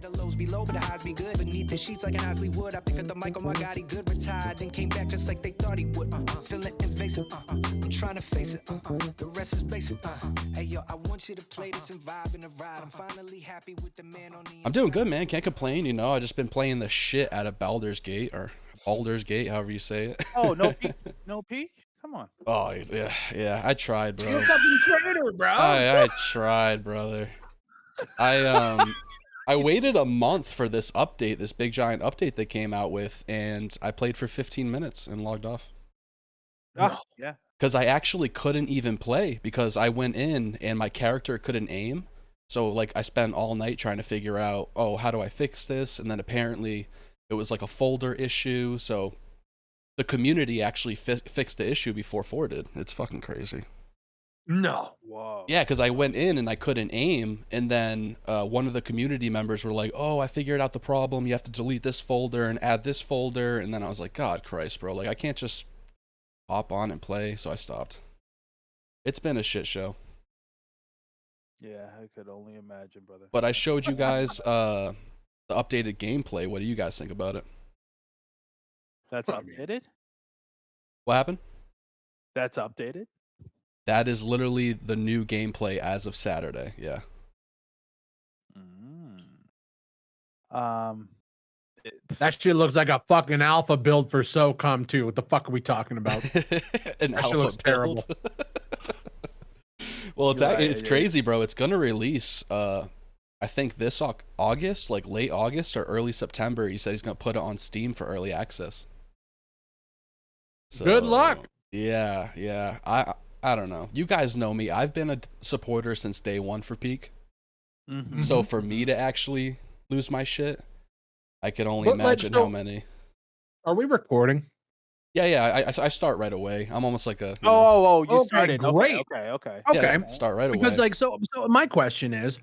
Yeah, the lows be low, but the highs be good. Beneath the sheets like an Osley would. I pick up the mic on my God, he good. Retired and came back just like they thought he would. Feeling invasive. I'm trying to face it. The rest is basic. Hey yo, I want you to play this and vibe in the ride. I'm finally happy with the man on the I'm doing good, man. Can't complain. You know, I just been playing the shit out of Baldur's Gate, or Baldur's Gate, however you say it. Oh, no peek? No peek? Come on. Oh yeah. I tried, bro. You fucking traitor, bro. I tried, brother. I waited a month for this update, this big giant update they came out with, and I played for 15 minutes and logged off. Oh, yeah. Because I actually couldn't even play because I went in and my character couldn't aim. So like I spent all night trying to figure out, oh, how do I fix this? And then apparently it was like a folder issue. So the community actually fixed the issue before 4 did. It's fucking crazy. No. Whoa. Yeah, because I went in and I couldn't aim, and then one of the community members were like, oh, I figured out the problem. You have to delete this folder and add this folder. And then I was like, God Christ, bro. Like, I can't just hop on and play, so I stopped. It's been a shit show. Yeah, I could only imagine, brother. But I showed you guys the updated gameplay. What do you guys think about it? That's updated? What happened? That's updated? That is literally the new gameplay as of Saturday, yeah. That shit looks like a fucking alpha build for SOCOM too. What the fuck are we talking about? That shit looks terrible. Well, it's crazy, bro. It's gonna release I think this August, like late August or early September. He said he's gonna put it on Steam for early access. So, good luck. Yeah. I don't know. You guys know me. I've been a supporter since day one for Peak. Mm-hmm. So for me to actually lose my shit, I could only imagine how many. Are we recording? Yeah. I start right away. I'm almost like a. You started. Great. Okay. Yeah, start right away. Because like so my question is,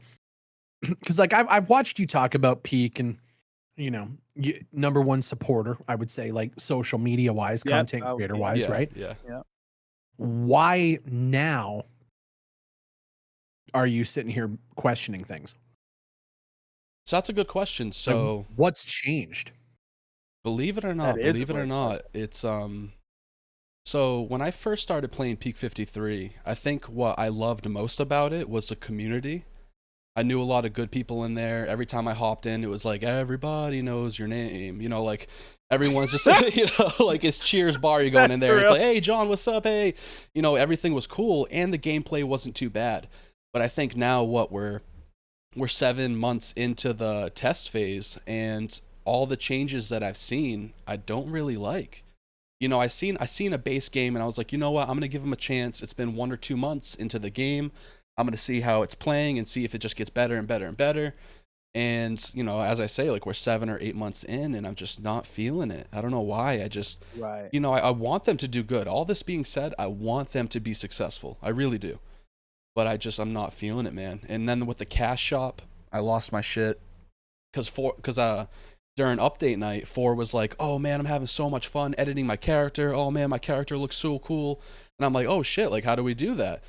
because like I've watched you talk about Peak and number one supporter, I would say, like social media wise, content creator wise, right? Yeah. Why now are you sitting here questioning things? So that's a good question. So like, what's changed? Believe it or not, it's so when I first started playing Peak 53, I think what I loved most about it was the community. I knew a lot of good people in there. Every time I hopped in, it was like everybody knows your name. You know, like everyone's just like it's Cheers bar. You going in there, it's like, hey John, what's up? Hey, everything was cool and the gameplay wasn't too bad. But I think now we're 7 months into the test phase, and all the changes that I've seen, I don't really like. I seen a base game and I was like, you know what? I'm going to give him a chance. It's been 1 or 2 months into the game. I'm going to see how it's playing and see if it just gets better and better and better. And, as I say, like we're 7 or 8 months in and I'm just not feeling it. I don't know why. I just, I want them to do good. All this being said, I want them to be successful. I really do. But I'm not feeling it, man. And then with the cash shop, I lost my shit because during update night, 4 was like, oh man, I'm having so much fun editing my character. Oh man, my character looks so cool. And I'm like, oh shit, like how do we do that?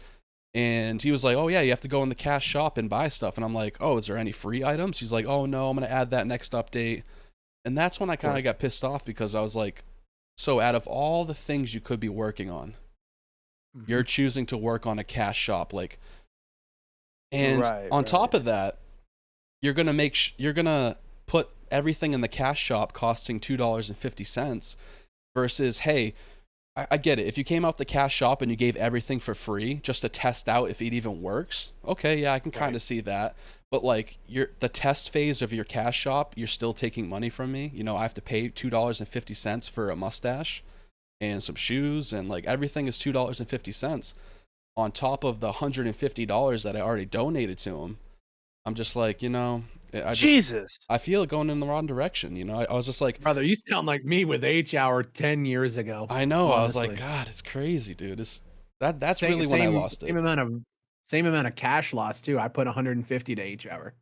And he was like, oh yeah, you have to go in the cash shop and buy stuff. And I'm like, oh, is there any free items? He's like, oh no, I'm going to add that next update. And that's when I kind of got pissed off because I was like, so out of all the things you could be working on, you're choosing to work on a cash shop. Like, and on top of that, you're going to put everything in the cash shop costing $2.50 versus, hey, I get it. If you came out the cash shop and you gave everything for free just to test out if it even works, okay, yeah, I can kind of see that. But like the test phase of your cash shop, you're still taking money from me. I have to pay $2.50 for a mustache and some shoes, and like everything is $2.50 on top of the $150 that I already donated to him. I'm just like, Jesus. I feel it going in the wrong direction. I was just like, brother, you sound like me with H-Hour 10 years ago. I know. Honestly. I was like, God, it's crazy, dude. That's really when I lost it. Same amount of cash loss too. I put 150 to H-Hour.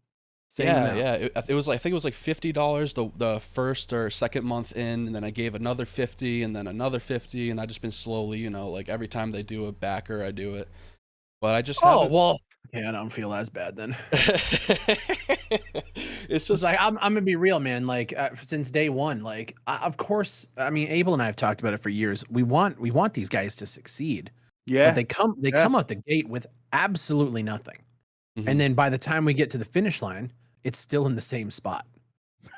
Yeah. It was like, I think it was like $50 the first or second month in, and then I gave another 50 and then another 50, and I just been slowly, like every time they do a backer, I do it. But I just Yeah, I don't feel as bad then. It's just like I'm gonna be real, man. Like since day one, like of course, I mean, Abel and I have talked about it for years. We want these guys to succeed. Yeah. But they come out the gate with absolutely nothing. Mm-hmm. And then by the time we get to the finish line, it's still in the same spot.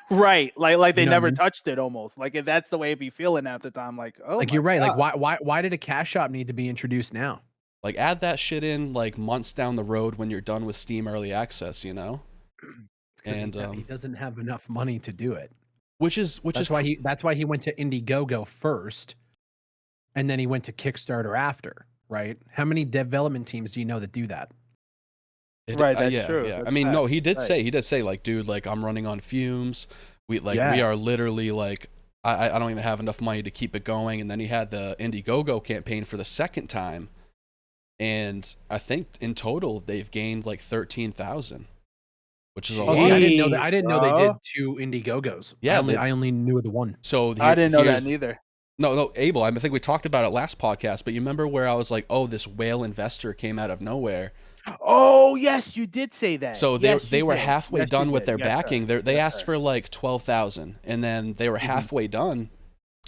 Right. Like they never touched it almost. Like if that's the way it be feeling at the time, like, oh, like you're right. God. Like why did a cash shop need to be introduced now? Like add that shit in like months down the road when you're done with Steam Early Access, you know? And he doesn't have enough money to do it. Which is that's why he went to Indiegogo first, and then he went to Kickstarter after, right? How many development teams do you know that do that? Right, that's true. Yeah. That's I mean, no, he did right. say like, dude, like I'm running on fumes. We are literally like I don't even have enough money to keep it going. And then he had the Indiegogo campaign for the second time. And I think in total they've gained like 13,000, which is a lot. I didn't know that. I didn't know they did 2 Indiegogos. Yeah, I only knew the one. So I didn't know that neither. No, Abel. I think we talked about it last podcast, but you remember where I was like, "Oh, this whale investor came out of nowhere." Oh yes, you did say that. So they were halfway done with their backing. They asked for like 12,000, and then they were halfway done,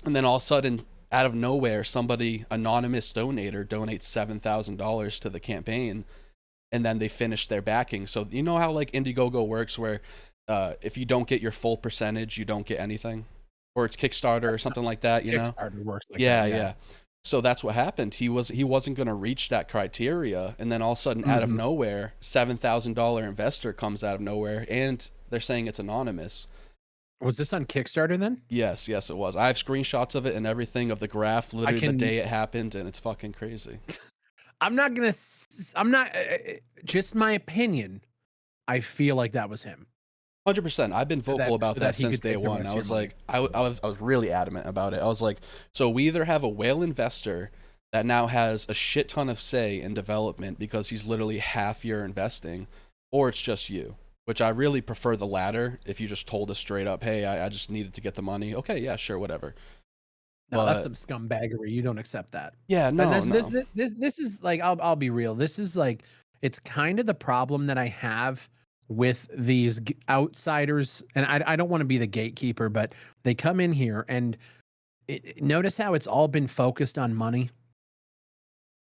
and then all of a sudden, out of nowhere, somebody, anonymous donator, donates $7,000 to the campaign, and then they finish their backing. So you know how like Indiegogo works, where if you don't get your full percentage, you don't get anything, or it's Kickstarter or something like that. You know, Kickstarter works like that. Yeah. Yeah. So that's what happened. He wasn't going to reach that criteria, and then all of a sudden, out of nowhere, $7,000 investor comes out of nowhere, and they're saying it's anonymous. Was this on Kickstarter then? Yes, it was. I have screenshots of it and everything of the graph, literally the day it happened, and it's fucking crazy. I'm not just my opinion. I feel like that was him. 100%. I've been vocal about that since day one. I was like, I was really adamant about it. I was like, so we either have a whale investor that now has a shit ton of say in development because he's literally half your investing, or it's just you. Which I really prefer the latter. If you just told us straight up, hey, I just needed to get the money. Okay, yeah, sure, whatever. No, that's some scumbaggery. You don't accept that. Yeah, no. This is like, I'll be real. This is like, it's kind of the problem that I have with these outsiders. And I don't want to be the gatekeeper, but they come in here and notice how it's all been focused on money.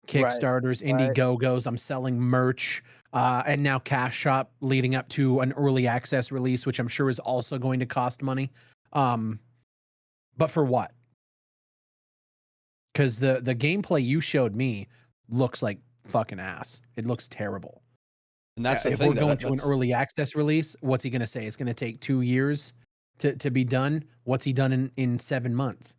Kickstarters, Indiegogos, I'm selling merch, and now Cash Shop leading up to an early access release, which I'm sure is also going to cost money. But for what? Because the gameplay you showed me looks like fucking ass. It looks terrible. And that's the if thing. We're going to an early access release. What's he going to say? It's going to take 2 years to be done. What's he done in 7 months?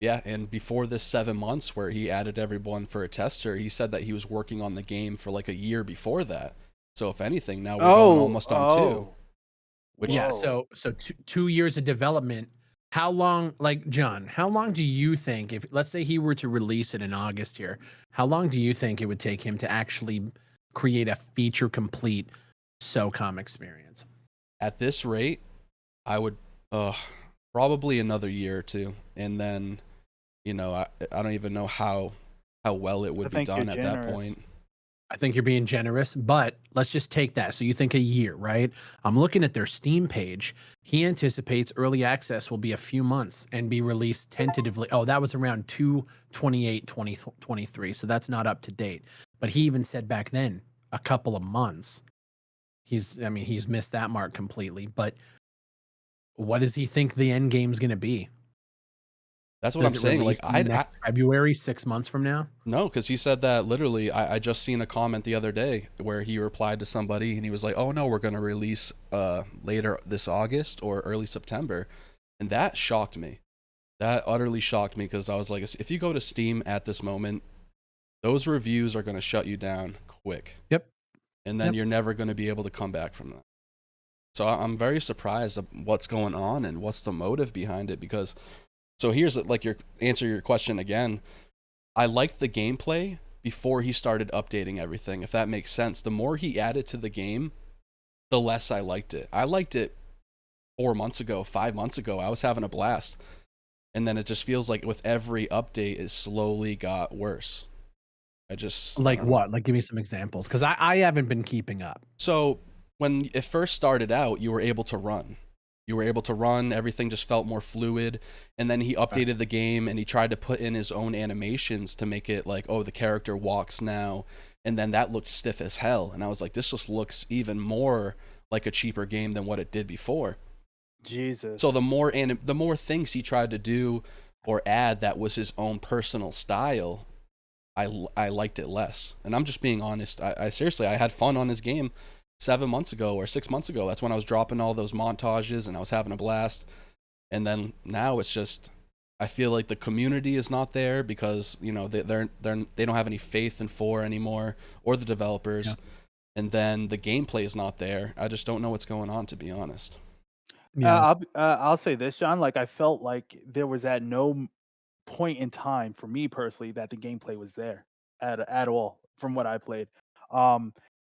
Yeah, and before this 7 months where he added everyone for a tester, he said that he was working on the game for like a year before that. So if anything, now we're going almost on 2. Which, yeah, so 2 years of development. How long, like, John, how long do you think, if let's say he were to release it in August here, how long do you think it would take him to actually create a feature complete SOCOM experience? At this rate, I would probably another year or 2, and then I don't even know how well it would be done at that point. I think you're being generous, but let's just take that. So you think a year, right? I'm looking at their Steam page. He anticipates early access will be a few months and be released tentatively. Oh, that was around 2/28/2023. So that's not up to date. But he even said back then a couple of months. He's missed that mark completely. But what does he think the end game's going to be? That's what I'm saying. Like February, 6 months from now? No, because he said that literally. I just seen a comment the other day where he replied to somebody and he was like, "Oh no, we're gonna release later this August or early September," and that shocked me. That utterly shocked me because I was like, if you go to Steam at this moment, those reviews are gonna shut you down quick. Yep. And then you're never gonna be able to come back from that. So I'm very surprised of what's going on and what's the motive behind it because. So here's like your question again. I liked the gameplay before he started updating everything, if that makes sense. The more he added to the game, the less I liked it. I liked it 4 months ago, 5 months ago. I was having a blast. And then it just feels like with every update, it slowly got worse. I just Like I what? Like give me some examples, because I haven't been keeping up. So when it first started out, you were able to run. You were able to run, everything just felt more fluid. And then he updated the game and he tried to put in his own animations to make it like, oh, the character walks now. And then that looked stiff as hell. And I was like, this just looks even more like a cheaper game than what it did before. Jesus. So the more things he tried to do or add that was his own personal style, I liked it less. And I'm just being honest. I seriously, I had fun on his game 7 months ago or 6 months ago. That's when I was dropping all those montages and I was having a blast. And then now it's just, I feel like the community is not there because, you know, they don't have any faith in 4 anymore, or the developers. Yeah. And then the gameplay is not there. I just don't know what's going on, to be honest. Yeah. I'll say this, John. Like, I felt like there was at no point in time for me personally that the gameplay was there at all from what I played.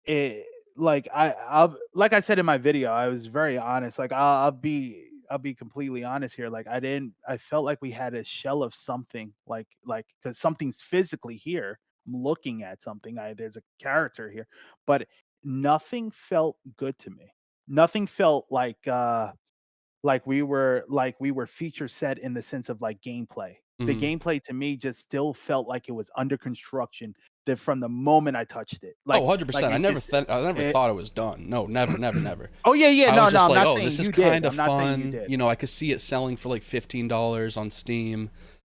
It like I'll like I said in my video, I was very honest. Like I'll be completely honest here. Like I felt like we had a shell of something, like because something's physically here. I'm looking at something. There's a character here, but nothing felt good to me. Nothing felt like we were feature set in the sense of like gameplay. The gameplay to me just still felt like it was under construction from the moment I touched it. Like, 100%. Like I never thought it was done. No, never. Oh yeah. I No, was just I'm like, not oh, saying this is you did. kind of I'm not saying you fun. did. You know, I could see it selling for like $15 on Steam.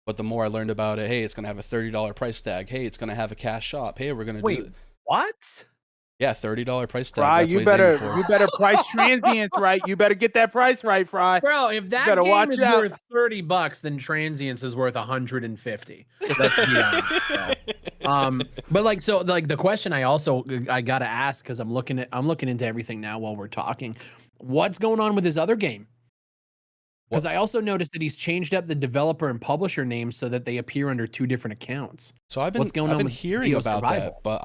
But the more I learned about it, hey, it's going to have a $30 price tag. Hey, it's going to have a cash shop. Hey, we're going to do it. What? Yeah, $30 price tag. Fry, That's you what he's better price transience right. You better get that price right, Fry. Bro, if that game is worth $30, then Transience is worth 150. Let's be honest. But like, so like the question I gotta ask, because I'm looking into everything now while we're talking. What's going on with his other game? Because I also noticed that he's changed up the developer and publisher names so that they appear under 2 different accounts. So I've been hearing about that, but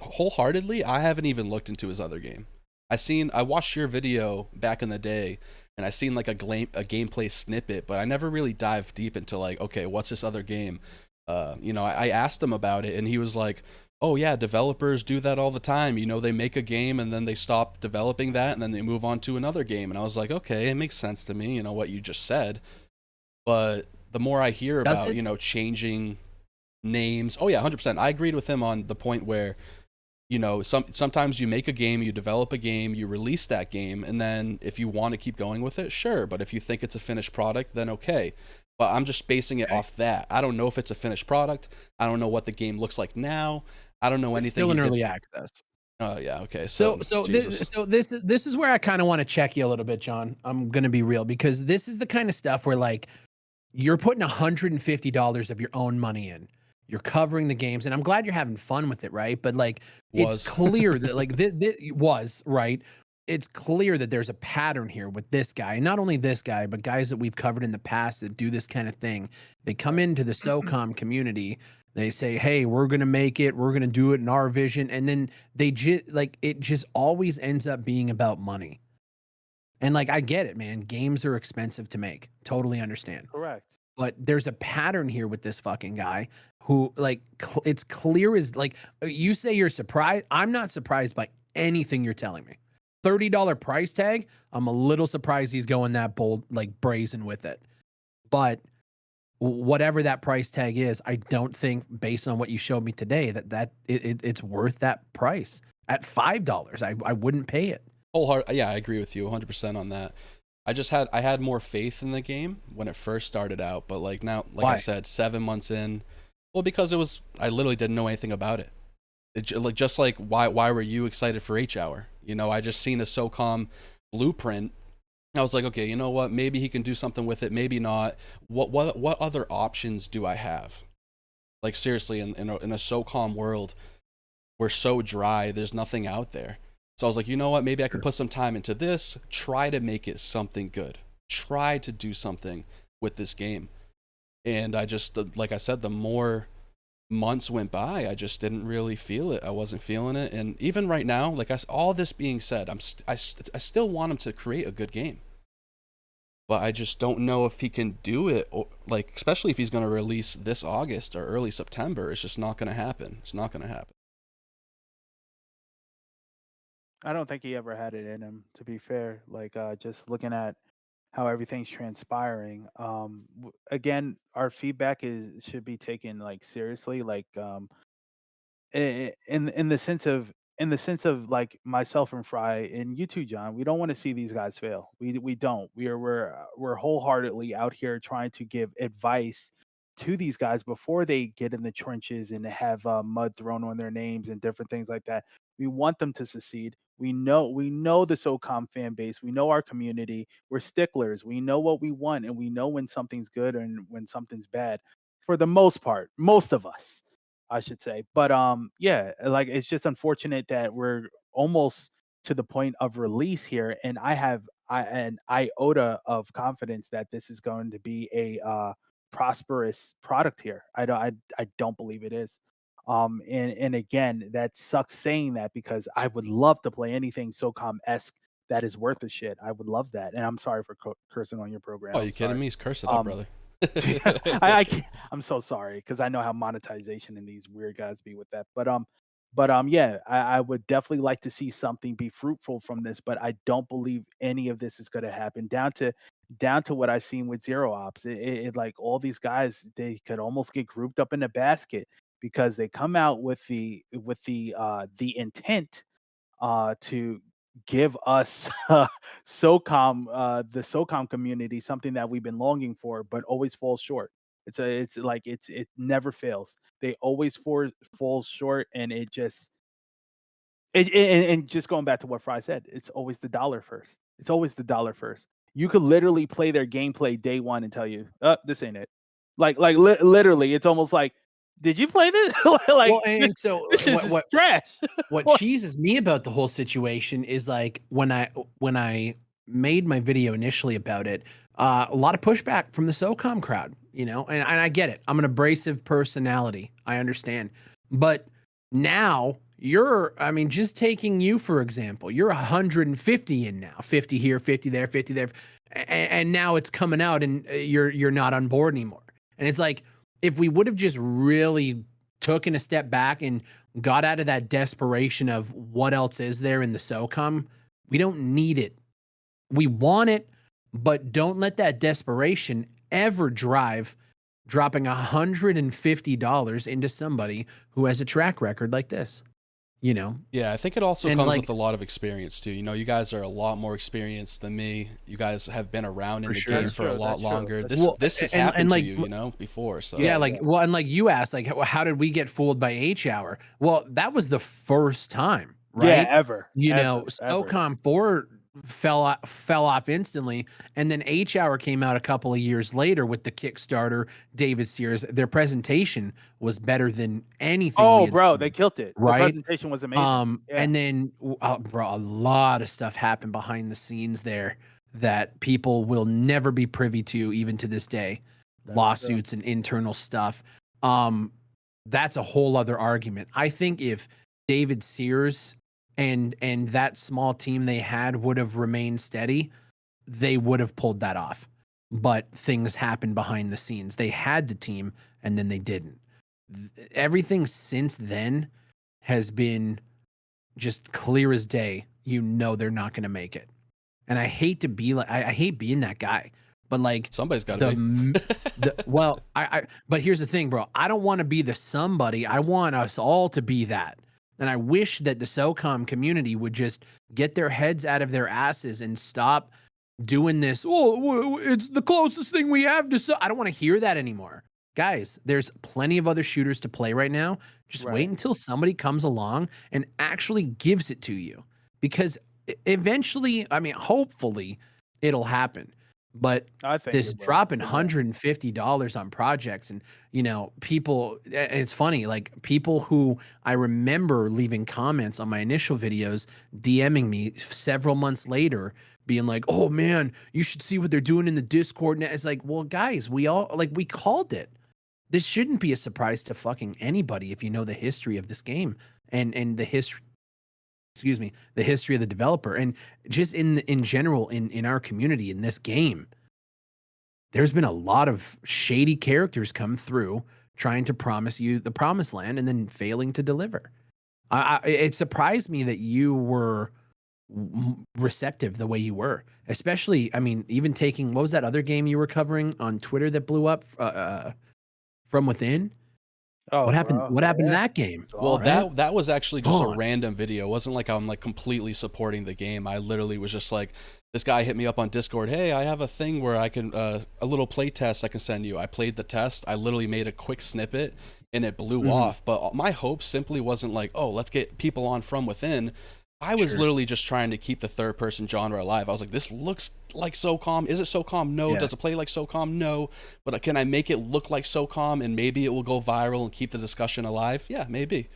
wholeheartedly, I haven't even looked into his other game. I watched your video back in the day, and I seen like a gameplay snippet, but I never really dived deep into like, okay, what's this other game? You know, I asked him about it, and he was like, oh yeah, developers do that all the time. You know, they make a game and then they stop developing that and then they move on to another game. And I was like, okay, it makes sense to me, you know, what you just said. But the more I hear about, you know, changing names, oh yeah, 100%. I agreed with him on the point where, you know, sometimes you make a game, you develop a game, you release that game, and then if you want to keep going with it, sure. But if you think it's a finished product, then okay. But I'm just basing it off that. I don't know if it's a finished product. I don't know what the game looks like now. I don't know anything. It's still in early access. Oh yeah, okay. So this is where I kind of want to check you a little bit, John. I'm gonna be real, because this is the kind of stuff where like you're putting $150 of your own money in. You're covering the games, and I'm glad you're having fun with it, right? But like, it's clear that like this was right. It's clear that there's a pattern here with this guy, and not only this guy, but guys that we've covered in the past that do this kind of thing. They come into the SOCOM community. They say, hey, we're going to make it. We're going to do it in our vision. And then it just always ends up being about money. And like, I get it, man. Games are expensive to make. Totally understand. Correct. But there's a pattern here with this fucking guy who like, it's clear as like, you say you're surprised. I'm not surprised by anything you're telling me. $30 price tag. I'm a little surprised he's going that bold, like brazen with it. But whatever that price tag is, I don't think, based on what you showed me today, that it's worth that price. At $5, I wouldn't pay it. Yeah, I agree with you 100% on that. I had more faith in the game when it first started out, but like now, like I said, 7 months in, well, because I literally didn't know anything about it. Just like why were you excited for H-Hour? You know, I just seen a SOCOM blueprint. I was like, okay, you know what? Maybe he can do something with it. Maybe not. What other options do I have? Like seriously, in a SOCOM world, we're so dry. There's nothing out there. So I was like, you know what? Maybe I can put some time into this. Try to make it something good. Try to do something with this game. And I just, like I said, the more months went by, I just didn't really feel it. I wasn't feeling it. And even right now, like all this being said, I still want him to create a good game. but I just don't know if he can do it, or, like, especially if he's going to release this August or early September. It's just not going to happen. It's not going to happen. I don't think he ever had it in him, to be fair. Like, just looking at how everything's transpiring. Again, our feedback should be taken like seriously. Like, in the sense of like myself and Fry and you too, John, we don't want to see these guys fail. We don't. We're wholeheartedly out here trying to give advice to these guys before they get in the trenches and have mud thrown on their names and different things like that. We want them to succeed. We know the SOCOM fan base. We know our community. We're sticklers. We know what we want, and we know when something's good and when something's bad. For the most part, most of us, I should say. But yeah, like it's just unfortunate that we're almost to the point of release here, and I have an iota of confidence that this is going to be a prosperous product here. I don't believe it is. And again, that sucks saying that because I would love to play anything SOCOM esque that is worth a shit. I would love that. And I'm sorry for cursing on your program. Oh, I'm you kidding sorry. me? He's cursing up, Um, brother. I'm so sorry because I know how monetization and these weird guys be with that. Yeah, I would definitely like to see something be fruitful from this, but I don't believe any of this is going to happen. Down to what I've seen with Zero Ops, like all these guys, they could almost get grouped up in a basket because they come out with the intent to give us the SOCOM community something that we've been longing for, but always falls short. It never fails. They always falls short, and it just and just going back to what Fry said, it's always the dollar first. It's always the dollar first. You could literally play their gameplay day one and tell you, this ain't it. Literally, it's almost like, did you play this? Like, Well, and so this is what trash. what cheeses me about the whole situation is like when I made my video initially about it, a lot of pushback from the SOCOM crowd, and I get it. I'm an abrasive personality. I understand. But now I mean, just taking you, for example, you're 150 in now, 50 here, 50 there, 50 there. And now it's coming out and you're not on board anymore. And it's like, if we would have just really taken a step back and got out of that desperation of what else is there in the SOCOM, we don't need it. We want it, but don't let that desperation ever drive dropping $150 into somebody who has a track record like this. Yeah, I think it also And, comes like- with a lot of experience too. You guys are a lot more experienced than me. You guys have been around in For the sure. game That's for a true, lot that's true. longer. That's This has and, happened like, to you, before. So Yeah, and like you asked, like, how did we get fooled by H-Hour? Well, that was the first time, right? Yeah, ever. SOCOM 4 fell off instantly, and then H-Hour came out a couple of years later with the Kickstarter, David Sears. Their presentation was better than anything. Oh, bro, they killed it. The right? presentation was amazing. Yeah. And then, bro, a lot of stuff happened behind the scenes there that people will never be privy to, even to this day. That's Lawsuits and internal stuff. That's a whole other argument. I think if David Sears and that small team they had would have remained steady, they would have pulled that off. But things happened behind the scenes. They had the team and then they didn't. Everything since then has been just clear as day. They're not going to make it. And I hate to be like, I hate being that guy, but like somebody's got to be. But here's the thing, bro. I don't want to be the somebody. I want us all to be that. And I wish that the SOCOM community would just get their heads out of their asses and stop doing this. Oh, it's the closest thing we have to. I don't want to hear that anymore. Guys, there's plenty of other shooters to play right now. Just wait until somebody comes along and actually gives it to you. Because eventually, I mean, hopefully it'll happen. But I think this it will. dropping It will. $150 on projects and, people, it's funny, like people who I remember leaving comments on my initial videos, DMing me several months later, being like, oh man, you should see what they're doing in the Discord. And it's like, well, guys, we called it. This shouldn't be a surprise to fucking anybody if you know the history of this game and the history, the history of the developer and just in general in our community in this game. there's been a lot of shady characters come through trying to promise you the promised land and then failing to deliver. It surprised me that you were receptive the way you were, especially, I mean, even taking, what was that other game you were covering on Twitter that blew up, From Within? Oh, What happened to that game? Well, Right? that was actually just a Gone. random video. It wasn't like I'm like completely supporting the game. I literally was just like, this guy hit me up on Discord. Hey, I have a thing where I can a little play test I can send you. I played the test. I literally made a quick snippet and it blew off. But my hope simply wasn't like, oh, let's get people on From Within. I was literally just trying to keep the third person genre alive. I was like, this looks like SOCOM. Is it SOCOM? No. Does it play like SOCOM? No. But can I make it look like SOCOM and maybe it will go viral and keep the discussion alive? Yeah, maybe.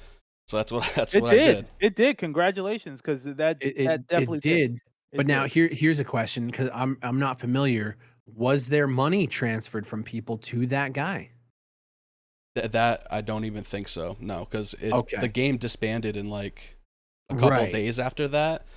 So that's what I did. It did. Congratulations, because that definitely did. But now here's a question, because I'm not familiar. Was there money transferred from people to that guy? That I don't even think so. No, because the game disbanded in like a couple of days after that.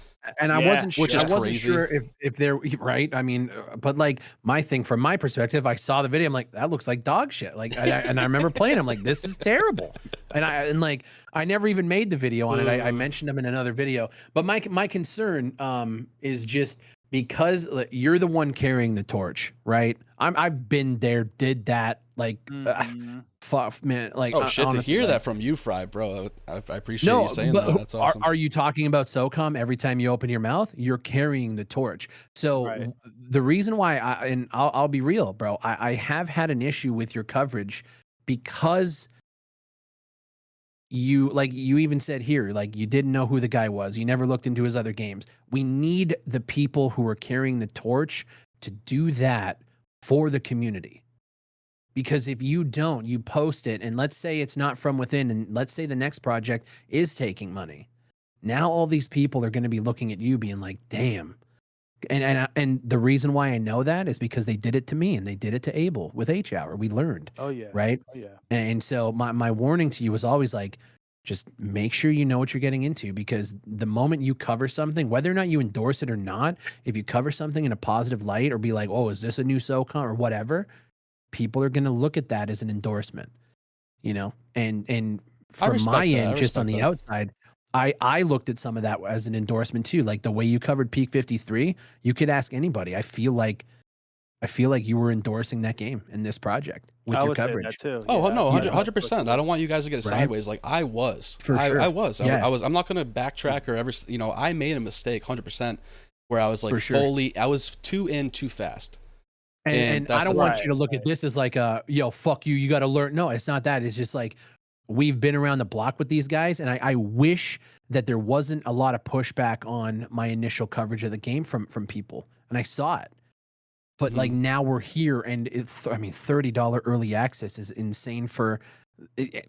And I wasn't sure. Which is I wasn't crazy. sure if they're right. I mean, but like my thing from my perspective, I saw the video. I'm like, that looks like dog shit. Like, and I remember playing. I'm like, this is terrible. And I never even made the video on it. I mentioned them in another video. But my concern is just because you're the one carrying the torch, right? I've been there, did that. Like, fuck, man. Like, oh shit! Honestly, to hear that from you, Fry, bro, I appreciate you saying that. That's awesome. Are you talking about SOCOM? Every time you open your mouth, you're carrying the torch. So the reason why I'll be real, bro. I have had an issue with your coverage because you even said here, like, you didn't know who the guy was. You never looked into his other games. We need the people who are carrying the torch to do that for the community. Because if you don't, you post it, and let's say it's not From Within, and let's say the next project is taking money. Now all these people are going to be looking at you being like, damn. And the reason why I know that is because they did it to me, and they did it to Abel with H-Hour. We learned. Oh, yeah. Right? Oh, yeah. And so my warning to you was always like, just make sure you know what you're getting into, because the moment you cover something, whether or not you endorse it or not, if you cover something in a positive light or be like, oh, is this a new SOCOM or whatever, people are going to look at that as an endorsement, you know? And from my end, just on the outside, I looked at some of that as an endorsement too. Like the way you covered Peak 53, you could ask anybody. I feel like you were endorsing that game in this project with your coverage. That too. Oh, no, 100%. I don't want you guys to get it sideways. Like I was. For sure. I was. I'm not going to backtrack or ever, I made a mistake 100% where I was like I was too fast. And I don't want you to look at this as like yo, fuck you, you got to learn. No, it's not that. It's just like, we've been around the block with these guys, and I wish that there wasn't a lot of pushback on my initial coverage of the game from people, and I saw it. But like now we're here, and $30 early access is insane for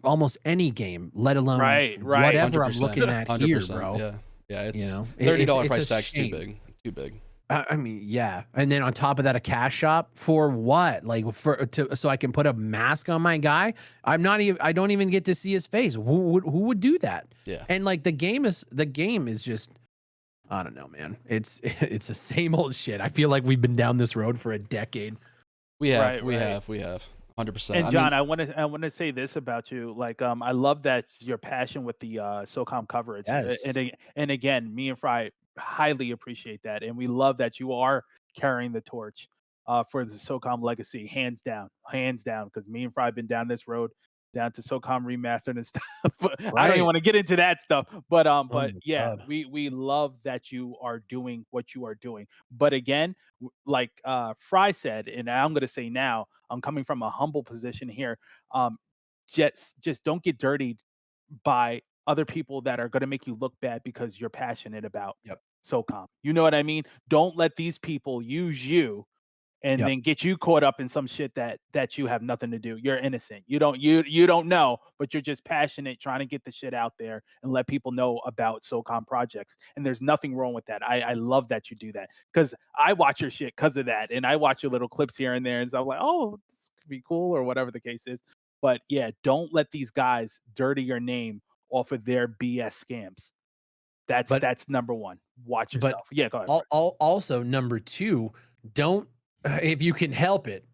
almost any game, let alone whatever I'm looking at here, bro. Yeah, it's $30 price tag's too big. I mean, yeah, and then on top of that, a cash shop for what? Like so I can put a mask on my guy. I don't even get to see his face. Who would do that? Yeah. And like the game is just, I don't know, man. It's the same old shit. I feel like we've been down this road for a decade. We have 100%. And John, I want to say this about you. Like, I love that your passion with the SOCOM coverage. Yes. And again, me and Fry highly appreciate that, and we love that you are carrying the torch for the SOCOM legacy, hands down. Because me and Fry have been down this road, down to SOCOM Remastered and stuff. I don't even want to get into that stuff, but yeah, we love that you are doing what you are doing. But again, like Fry said, and I'm going to say now, I'm coming from a humble position here. Just don't get dirtied by other people that are going to make you look bad because you're passionate about SOCOM. You know what I mean? Don't let these people use you and then get you caught up in some shit that you have nothing to do. You're innocent. You don't know, but you're just passionate, trying to get the shit out there and let people know about SOCOM projects. And there's nothing wrong with that. I love that you do that, because I watch your shit because of that, and I watch your little clips here and there, and so I'm like, oh, this could be cool, or whatever the case is. But yeah, don't let these guys dirty your name off of their BS scams. That's number one. Watch yourself. Go ahead. Also, number two, don't, if you can help it,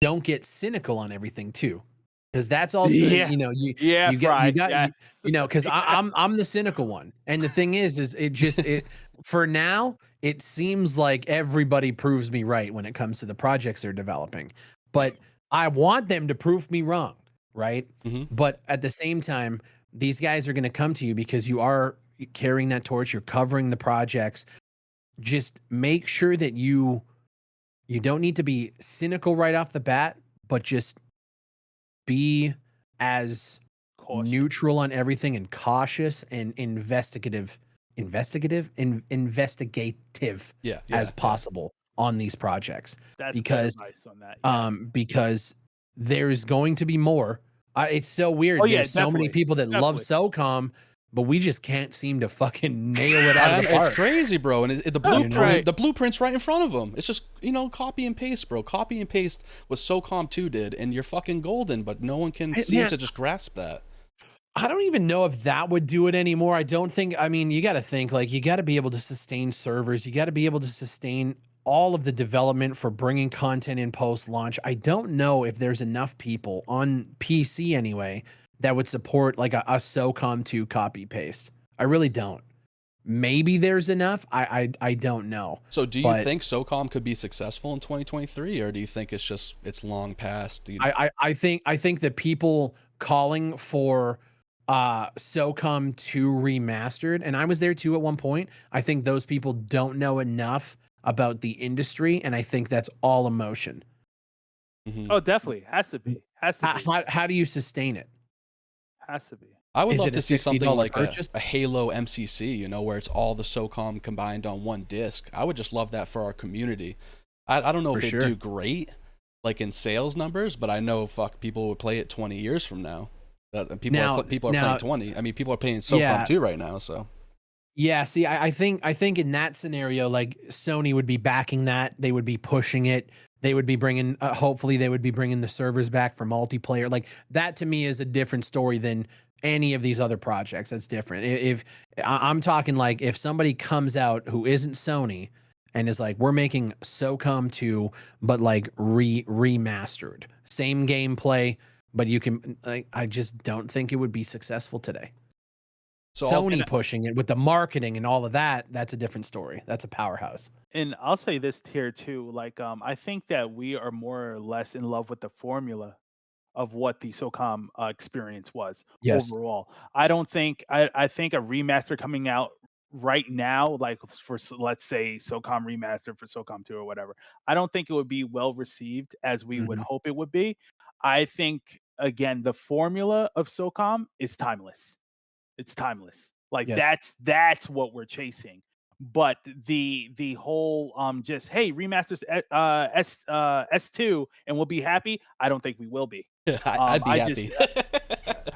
don't get cynical on everything too. Because that's also, Yeah. you know, you Fry, got yes. you know, because I'm the cynical one. And the thing is it for now, it seems like everybody proves me right when it comes to the projects they're developing. But I want them to prove me wrong, right? But at the same time, these guys are going to come to you because you are carrying that torch, you're covering the projects. Just make sure that you don't need to be cynical right off the bat, but just be as neutral on everything and cautious and investigative as possible on these projects. That's because good advice on that. Because there's going to be more. It's so weird. Oh, yeah, There's so many people that love SOCOM, but we just can't seem to fucking nail it out of the park. It's crazy, bro. And the blueprint's right in front of them. It's just, you know, copy and paste, bro. Copy and paste what SOCOM 2 did, and you're fucking golden, but no one can seem to just grasp that. I don't even know if that would do it anymore. I don't think, I mean, you got to think, like, you got to be able to sustain servers. You got to be able to sustain all of the development for bringing content in post-launch. I don't know if there's enough people on PC anyway that would support like a SOCOM 2 copy paste. I really don't. Maybe there's enough. I don't know. So do you think SOCOM could be successful in 2023, or do you think it's long past? I think that people calling for SOCOM 2 remastered, and I was there too at one point. I think those people don't know enough about the industry, and I think that's all emotion. Oh, definitely. Has to be. How do you sustain it? Has to be. I would love to see something like a Halo MCC, you know, where it's all the SOCOM combined on one disc. I would just love that for our community. I don't know if it'd do great, like in sales numbers, but I know people would play it 20 years from now. People are playing 20. I mean, people are playing SOCOM 2 right now, so. Yeah, see, I think in that scenario, like Sony would be backing that. They would be pushing it. They would be bringing, hopefully they would be bringing the servers back for multiplayer. Like that to me is a different story than any of these other projects. That's different. If I'm talking like if somebody comes out who isn't Sony and is like, we're making SOCOM 2, but like remastered, same gameplay, but you can, like, I just don't think it would be successful today. So Sony pushing it with the marketing and all of that, that's a different story. That's a powerhouse. And I'll say this here too, like I think that we are more or less in love with the formula of what the SOCOM experience was overall. I don't think I think a remaster coming out right now, like for let's say SOCOM Remastered for SOCOM 2 or whatever, I don't think it would be well received as we would hope it would be. I think again the formula of SOCOM is timeless. It's timeless. Like that's what we're chasing. But the whole just hey remasters S2 and we'll be happy. I don't think we will be. I'd be happy.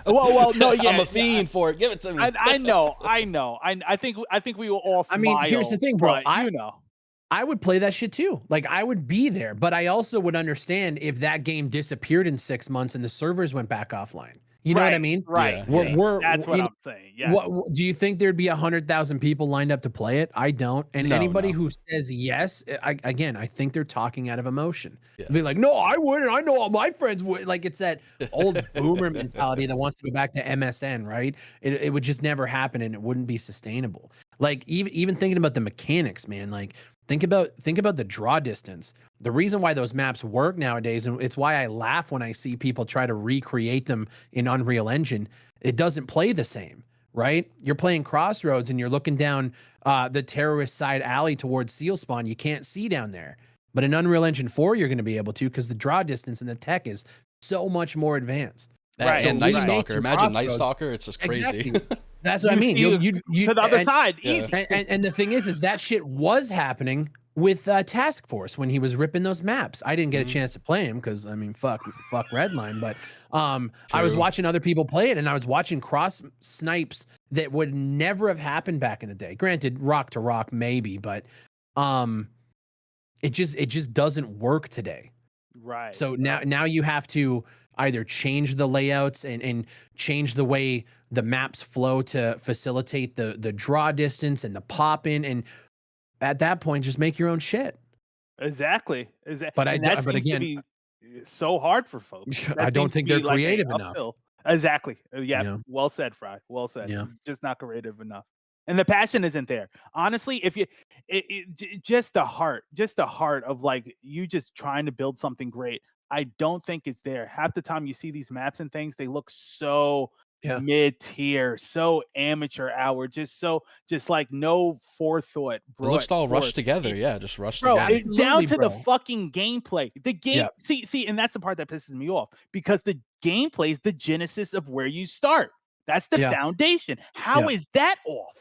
Well, no, yeah, I'm a fiend for it. Give it to me. I know. I think we will all smile. I mean, here's the thing, bro. I would play that shit too. Like I would be there, but I also would understand if that game disappeared in 6 months and the servers went back offline. You know what I mean? Right. That's what I'm saying. Yes. What do you think there'd be 100,000 people lined up to play it? I don't. And anybody who says yes, I think they're talking out of emotion. Be like, no, I wouldn't. I know all my friends would. Like it's that old boomer mentality that wants to go back to MSN, right? It would just never happen and it wouldn't be sustainable. Like even thinking about the mechanics, man, like think about the draw distance. The reason why those maps work nowadays, and it's why I laugh when I see people try to recreate them in Unreal Engine, it doesn't play the same, right? You're playing Crossroads and you're looking down the terrorist side alley towards Seal Spawn. You can't see down there. But in Unreal Engine 4, you're going to be able to because the draw distance and the tech is so much more advanced. Right. And Night Stalker. Imagine Night Stalker. It's just crazy. Exactly. That's what I mean. You to the other side. Easy. And the thing is that shit was happening with Task Force when he was ripping those maps. I didn't get a chance to play him because I mean, fuck Redline. But I was watching other people play it, and I was watching cross snipes that would never have happened back in the day. Granted, rock to rock maybe, but it just doesn't work today. Right. So now you have to either change the layouts and change the way the maps flow to facilitate the draw distance and the pop in, and at that point just make your own shit. Exactly. But again, so hard for folks. That I don't seems to think they're be like a creative enough. uphill. Exactly. Yeah. Yeah. Well said, Fry. Well said. Yeah. Just not creative enough. And the passion isn't there. Honestly, if you, just the heart of like you just trying to build something great. I don't think it's there. Half the time you see these maps and things, they look so Yeah. mid-tier, so amateur hour, just like no forethought. It looks all forth. rushed together. Yeah, just rushed Bro, together. down to the bro. fucking gameplay. The game, Yeah. see, and that's the part that pisses me off because the gameplay is the genesis of where you start. That's the Yeah. foundation. How is that off?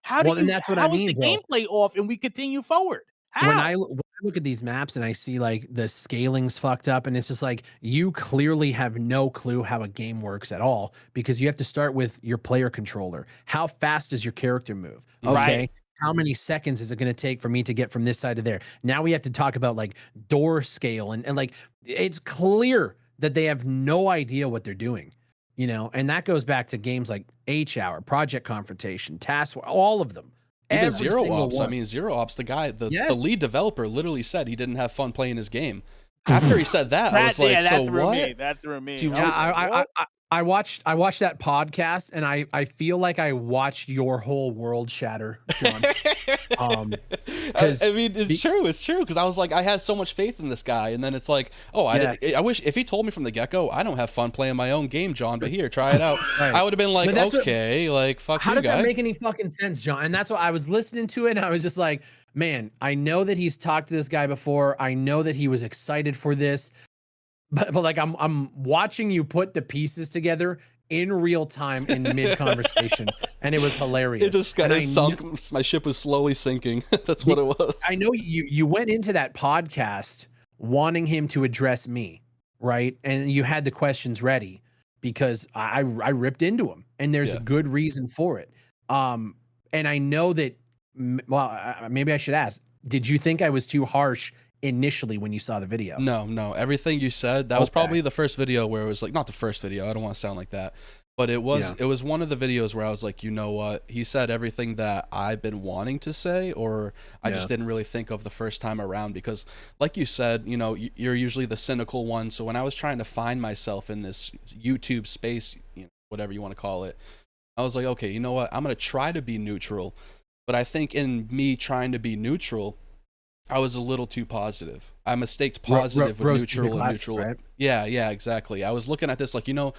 How Well, and that's what I mean, is the bro. gameplay off and we continue forward? How? When I look at these maps and I see like the scaling's fucked up, and it's just like you clearly have no clue how a game works at all because you have to start with your player controller. How fast does your character move? Okay. Right. How many seconds is it going to take for me to get from this side to there? Now we have to talk about like door scale and like it's clear that they have no idea what they're doing, you know, and that goes back to games like H-Hour, Project Confrontation, Task, all of them. Even Every Zero single Ops. one. I mean, Zero Ops, the guy, the Yes. lead developer literally said he didn't have fun playing his game. After he said that, I was like, so what? That threw me. Do you- Yeah, I watched that podcast and I feel like I watched your whole world shatter, John. I mean, it's true because I was like, I had so much faith in this guy, and then it's like, oh, I wish if he told me from the get-go, I don't have fun playing my own game, John, but here, try it out. Right. I would have been like, But okay, like fuck How you, does guy. that make any fucking sense, John? And that's why I was listening to it and I was just like, man, I know that he's talked to this guy before. I know that he was excited for this. But like I'm watching you put the pieces together in real time in mid conversation, and it was hilarious. It just got sunk. My ship was slowly sinking. That's what it was. I know you went into that podcast wanting him to address me, right? And you had the questions ready because I ripped into him, and there's a good reason for it. And I know that. Well, maybe I should ask: did you think I was too harsh initially when you saw the video? No. Everything you said, that was probably the first video where it was like, not the first video. I don't want to sound like that. But it was one of the videos where I was like, you know what? He said everything that I've been wanting to say, or I just didn't really think of the first time around because, like you said, you know, you're usually the cynical one. So when I was trying to find myself in this YouTube space, you know, whatever you want to call it, I was like, okay, you know what? I'm going to try to be neutral. But I think in me trying to be neutral, I was a little too positive. I mistaked positive with neutral and neutral. Right? Yeah, exactly. I was looking at this like, you know,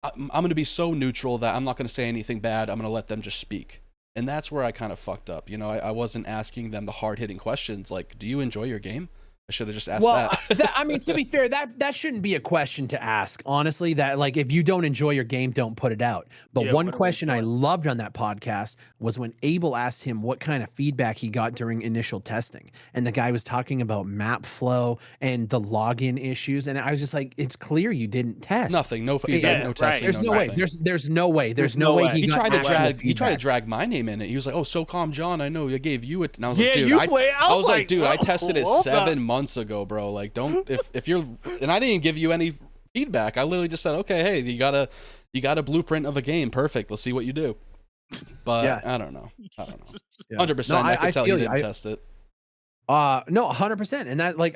I'm going to be so neutral that I'm not going to say anything bad. I'm going to let them just speak. And that's where I kind of fucked up. You know, I wasn't asking them the hard-hitting questions like, do you enjoy your game? I should have just asked that. I mean, to be fair, that shouldn't be a question to ask. Honestly, that like if you don't enjoy your game, don't put it out. But one question I loved on that podcast was when Abel asked him what kind of feedback he got during initial testing, and the guy was talking about map flow and the login issues, and I was just like, it's clear you didn't test. Nothing, no feedback, no testing. There's no way. There's no way. There's no way he tried to drag my name in it. He was like, "Oh, SOCOMJohn, I know I gave you it." And I was like, "Dude, I was like, dude, I tested it 7 months ago, bro. Like, don't if you're." And I didn't give you any feedback. I literally just said, "Okay, hey, you got a blueprint of a game. Perfect. Let's see what you do." But I don't know. 100%. I could tell you didn't test it. No, 100%. And that, like,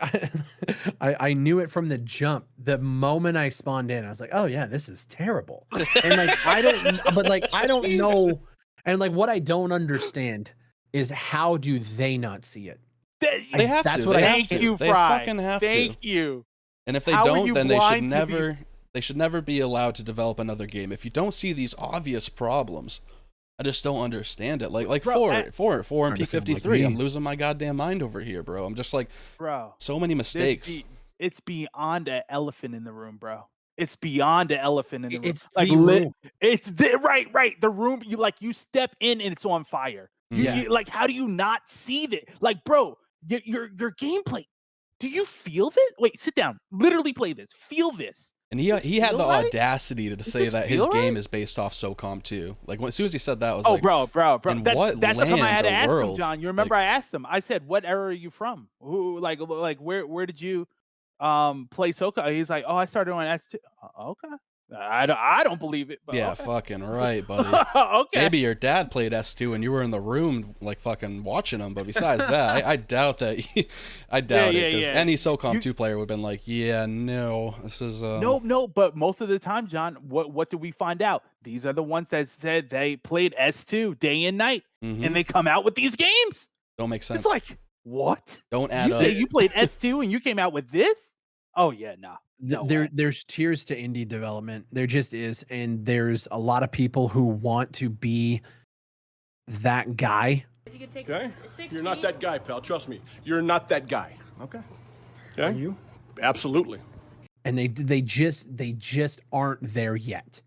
I knew it from the jump. The moment I spawned in, I was like, oh yeah, this is terrible. And like, I don't know. And like, what I don't understand is how do they not see it? They have to. Thank you, Fry. They fucking have to. Thank you. And if they don't, then they should never be allowed to develop another game. If you don't see these obvious problems, I just don't understand it. Like bro, four and P53. Like I'm losing my goddamn mind over here, bro. I'm just like, bro, so many mistakes. It's beyond an elephant in the room, bro. It's beyond an elephant in the room. It's like room. It's right. The room you step in and it's on fire. Yeah. Like, how do you not see that? Like, bro, your gameplay. Do you feel this? Wait, sit down. Literally play this. Feel this. And he had the audacity to say that his game is based off SOCOM too. Like as soon as he said that, I was like, bro. That's the time I had to ask him, John. You remember I asked him. I said, "What era are you from? Who where did you play SOCOM?" He's like, "Oh, I started on S2." Okay, I don't believe it. But yeah, okay. fucking right, buddy. Okay. Maybe your dad played S2 and you were in the room like fucking watching him, but besides that, I doubt that. I doubt it, because any SOCOM 2 player would have been like, yeah, no, this is no. But most of the time, John, what do we find out? These are the ones that said they played S2 day and night, and they come out with these games. Don't make sense. It's like, what? Don't add you up. say you played S2 and you came out with this? Oh yeah, nah. No there's tiers to indie development. There just is, and there's a lot of people who want to be that guy. Okay, you're not that guy, pal. Trust me, you're not that guy. Okay. Okay. Are you? Absolutely. And they just aren't there yet.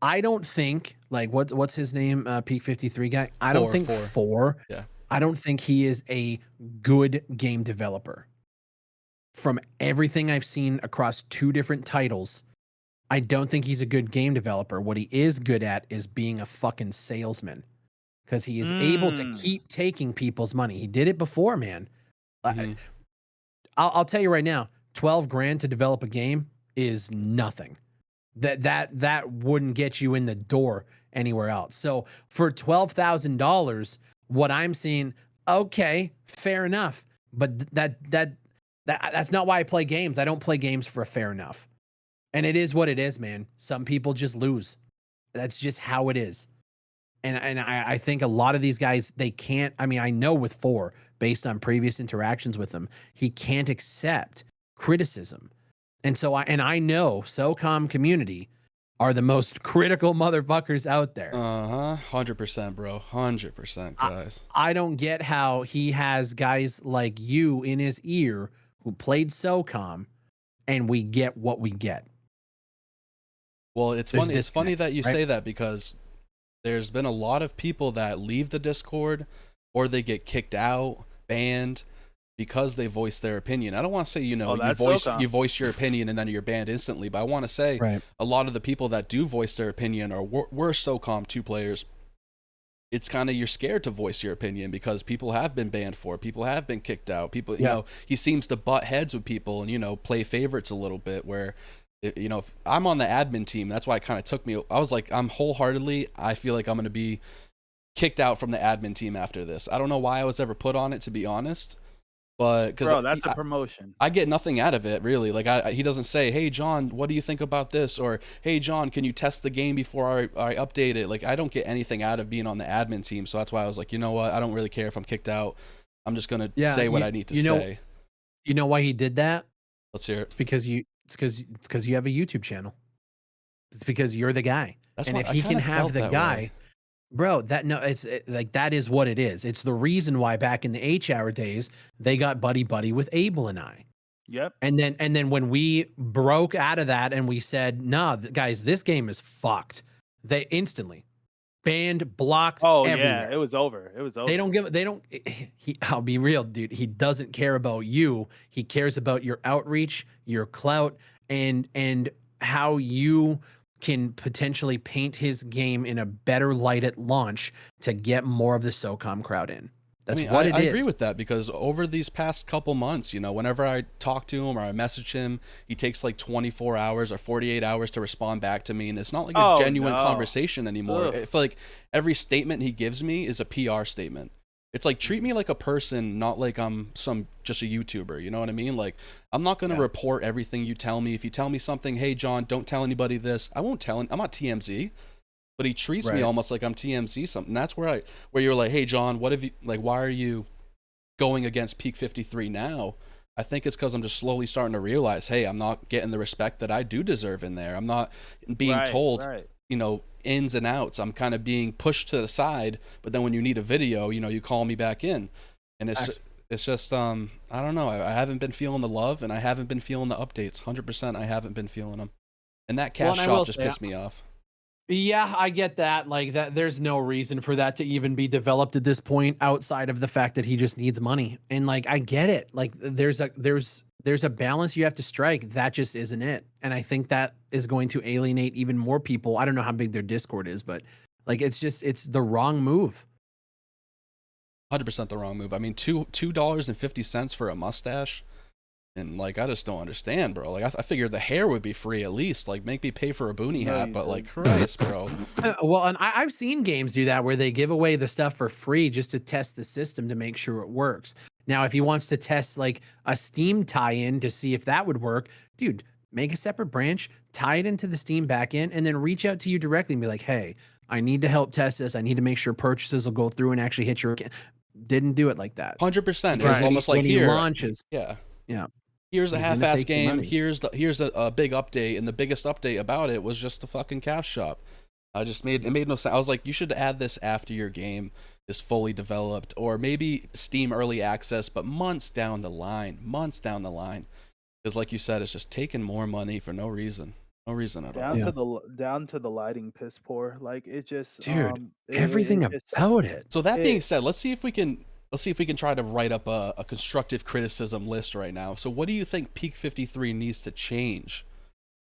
I don't think, like, what's his name, Peak 53 guy. I don't think four. Yeah. I don't think he is a good game developer. From everything I've seen across 2 different titles, I don't think he's a good game developer. What he is good at is being a fucking salesman, because he is able to keep taking people's money. He did it before, man. I'll tell you right now, 12 grand to develop a game is nothing. That wouldn't get you in the door anywhere else. So for $12,000, what I'm seeing, okay, fair enough. But that's not why I play games. I don't play games for a fair enough. And it is what it is, man. Some people just lose. That's just how it is. And I think a lot of these guys, they can't. I mean, I know with 4, based on previous interactions with him, he can't accept criticism. And so I know SOCOM community are the most critical motherfuckers out there. 100%, bro. 100%, guys. I don't get how he has guys like you in his ear who played SOCOM, and we get what we get. Well, it's funny. It's funny that you say that, because there's been a lot of people that leave the Discord, or they get kicked out, banned, because they voice their opinion. I don't want to say, you voice your opinion and then you're banned instantly, but I want to say a lot of the people that do voice their opinion were SOCOM 2 players. It's kind of, you're scared to voice your opinion because people have been banned for it. People have been kicked out. People, you know, he seems to butt heads with people and, you know, play favorites a little bit, where, you know, if I'm on the admin team, that's why it kind of took me. I was like, I feel like I'm going to be kicked out from the admin team after this. I don't know why I was ever put on it, to be honest. But because that's a promotion. I get nothing out of it, really. Like, he doesn't say, "Hey John, what do you think about this?" or "Hey John, can you test the game before I update it?" Like, I don't get anything out of being on the admin team, so that's why I was like, you know what? I don't really care if I'm kicked out. I'm just gonna say what I need to say. You know why he did that? Let's hear it. It's because you have a YouTube channel. It's because you're the guy. And if he can have the guy. Bro, that is what it is. It's the reason why back in the H-hour days, they got buddy with Abel and I. Yep. And then when we broke out of that and we said, nah, guys, this game is fucked, they instantly banned, blocked. Everywhere. Yeah, it was over. I'll be real, dude. He doesn't care about you. He cares about your outreach, your clout, and how you can potentially paint his game in a better light at launch to get more of the SOCOM crowd in. That's what it is. I agree with that, because over these past couple months, you know, whenever I talk to him or I message him, he takes like 24 hours or 48 hours to respond back to me, and it's not like a genuine conversation anymore. I feel like every statement he gives me is a PR statement. It's like, treat me like a person, not like I'm just a YouTuber. You know what I mean? Like, I'm not going to report everything you tell me. If you tell me something, hey, John, don't tell anybody this, I won't tell him. I'm not TMZ. But he treats me almost like I'm TMZ something. That's where you're like, hey, John, why are you going against Peak 53 now? I think it's because I'm just slowly starting to realize, hey, I'm not getting the respect that I do deserve in there. I'm not being told, you know, ins and outs. I'm kind of being pushed to the side, but then when you need a video, you know, you call me back in. And it's just I don't know. I haven't been feeling the love, and I haven't been feeling the updates. 100% I haven't been feeling them. And that cash shop just pissed me off. Yeah, I get that. Like, that, there's no reason for that to even be developed at this point outside of the fact that he just needs money. And like, I get it. Like, there's a balance you have to strike. That just isn't it. And I think that is going to alienate even more people. I don't know how big their Discord is, but like, it's the wrong move. 100% the wrong move. I mean, $2.50 for a mustache. And like, I just don't understand, bro. Like, I figured the hair would be free at least. Like, make me pay for a boonie hat, but like, Christ, bro. Well, and I've seen games do that where they give away the stuff for free just to test the system to make sure it works. Now, if he wants to test like a Steam tie-in to see if that would work, dude, make a separate branch, tie it into the Steam backend, and then reach out to you directly and be like, hey, I need to help test this. I need to make sure purchases will go through and actually hit your account. Didn't do it like that. 100%. It was almost like, when here, he launches. yeah. He's Here's a gonna half-ass take your game. money. Here's a big update, and the biggest update about it was just the fucking calf shop. It made no sense. I was like, you should add this after your game is fully developed, or maybe Steam early access, but months down the line. Because like you said, it's just taking more money for no reason at all. Down to the lighting piss poor. Like it just, Dude, everything about it. So that being said, let's see if we can try to write up a constructive criticism list right now. So what do you think Peak 53 needs to change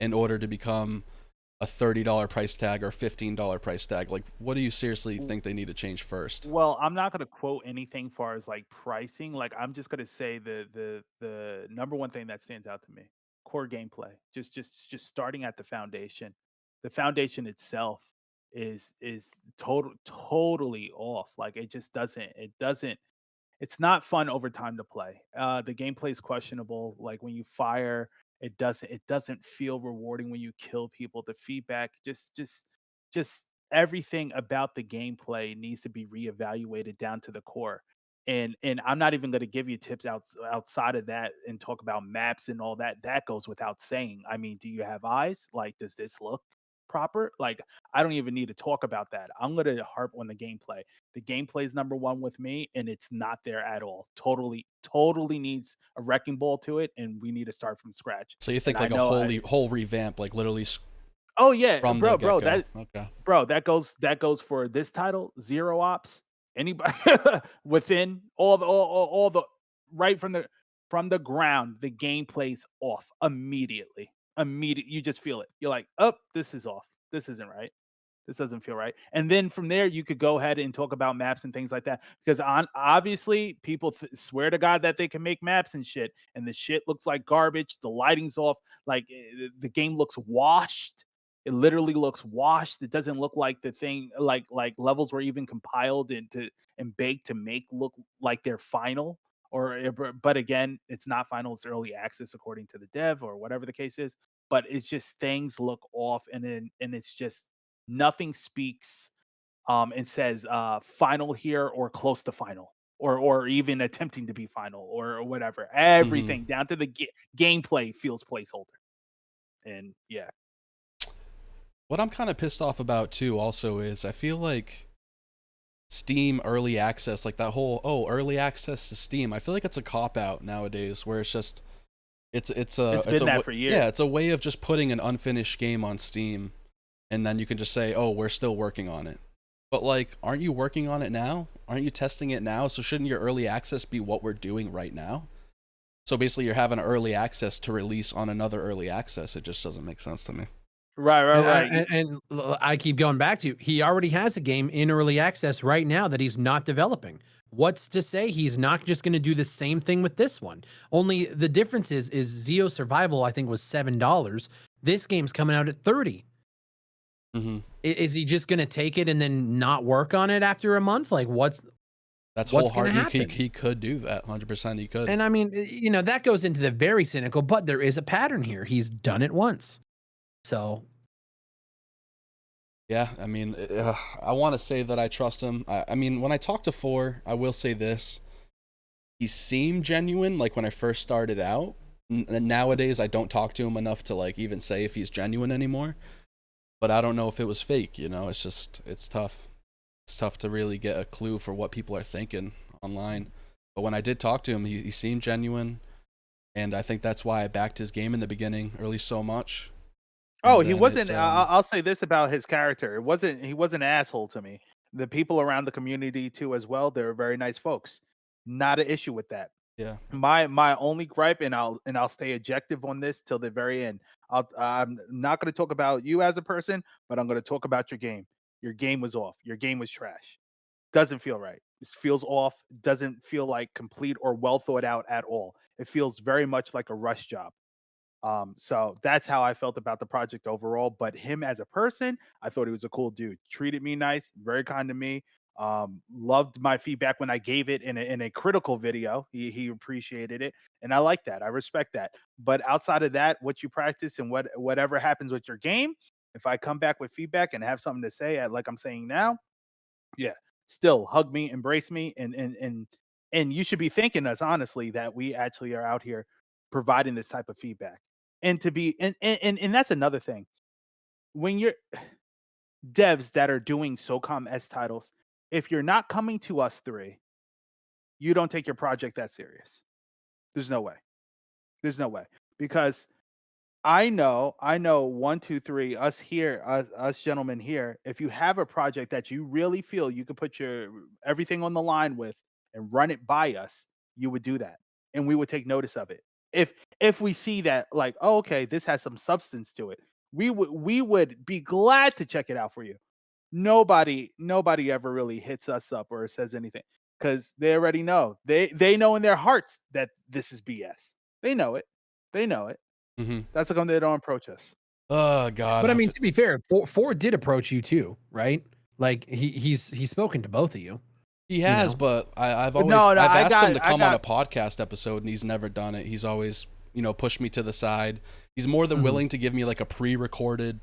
in order to become a $30 price tag or $15 price tag? Like, what do you seriously think they need to change first? Well, I'm not gonna quote anything far as like pricing. Like I'm just gonna say the number one thing that stands out to me: core gameplay. Just starting at the foundation. The foundation itself is totally off. Like it just doesn't. It's not fun over time to play. The gameplay is questionable. Like when you fire, it doesn't feel rewarding when you kill people. The feedback, just everything about the gameplay needs to be reevaluated down to the core. And I'm not even going to give you tips outside of that and talk about maps and all that. That goes without saying. I mean, do you have eyes? Like, does this look proper? Like, I don't even need to talk about that. I'm going to harp on the gameplay. The gameplay is number one with me, and it's not there at all. Totally needs a wrecking ball to it, and we need to start from scratch. So you think And like a whole revamp, like literally oh yeah, from bro, the bro, get-go. that goes for this title, zero ops. Anybody within all the right from the ground, the gameplay's off immediately. You just feel it. You're like, oh, this is off. This isn't right. This doesn't feel right. And then from there, you could go ahead and talk about maps and things like that. Because obviously, people swear to God that they can make maps and shit, and the shit looks like garbage. The lighting's off. Like the game looks washed. It literally looks washed. It doesn't look like the thing. Like levels were even compiled and baked to make look like they're final. But again, it's not final. It's early access according to the dev or whatever the case is. But it's just things look off, and it's just nothing speaks and says final here or close to final or even attempting to be final or whatever. Everything down to the gameplay feels placeholder. And yeah. What I'm kind of pissed off about too also is I feel like Steam early access, like that whole early access to Steam, I feel like it's a cop out nowadays where it's just it's been that for years. Yeah, it's a way of just putting an unfinished game on Steam and then you can just say, oh, we're still working on it. But like, aren't you working on it now? Aren't you testing it now? So shouldn't your early access be what we're doing right now? So basically you're having early access to release on another early access. It just doesn't make sense to me. Right. And I keep going back to, he already has a game in early access right now that he's not developing. What's to say he's not just going to do the same thing with this one? Only the difference is Zeo Survival, I think, was $7. This game's coming out at $30. Is he just going to take it and then not work on it after a month? Like, that's wholehearted. He could do that. 100% he could. And I mean, that goes into the very cynical, but there is a pattern here. He's done it once. So, yeah, I mean, I want to say that I trust him. I mean, when I talk to Four, I will say this. He seemed genuine, like when I first started out. And nowadays, I don't talk to him enough to like even say if he's genuine anymore. But I don't know if it was fake, it's tough. It's tough to really get a clue for what people are thinking online. But when I did talk to him, he seemed genuine. And I think that's why I backed his game in the beginning, or at least so much. Oh, he wasn't. I'll say this about his character. He wasn't an asshole to me. The people around the community too, as well. They're very nice folks. Not an issue with that. Yeah. My only gripe, and I'll stay objective on this till the very end. I'm not going to talk about you as a person, but I'm going to talk about your game. Your game was off. Your game was trash. Doesn't feel right. feels off, doesn't feel like complete or well thought out at all. It feels very much like a rush job. So that's how I felt about the project overall. But him as a person, I thought he was a cool dude. Treated me nice, very kind to me. Loved my feedback when I gave it in a critical video. He appreciated it, and I like that. I respect that. But outside of that, what you practice and whatever happens with your game, if I come back with feedback and have something to say, like I'm saying now, yeah, still hug me, embrace me, and you should be thanking us honestly that we actually are out here providing this type of feedback. And to be and that's another thing. When you're devs that are doing SOCOM S titles, if you're not coming to us three, you don't take your project that serious. There's no way. There's no way. Because I know 1, 2, 3, us here, us gentlemen here, if you have a project that you really feel you could put your everything on the line with and run it by us, you would do that. And we would take notice of it. If we see that, like, oh, okay, this has some substance to it, we would be glad to check it out for you. Nobody ever really hits us up or says anything because they already know. They know in their hearts that this is BS. They know it. They know it. That's how come they don't approach us. Oh God! But I mean, to be fair, Ford did approach you too, right? Like he's spoken to both of you. He has, but I've asked him to come on a podcast episode, and he's never done it. He's always, pushed me to the side. He's more than willing to give me like a pre-recorded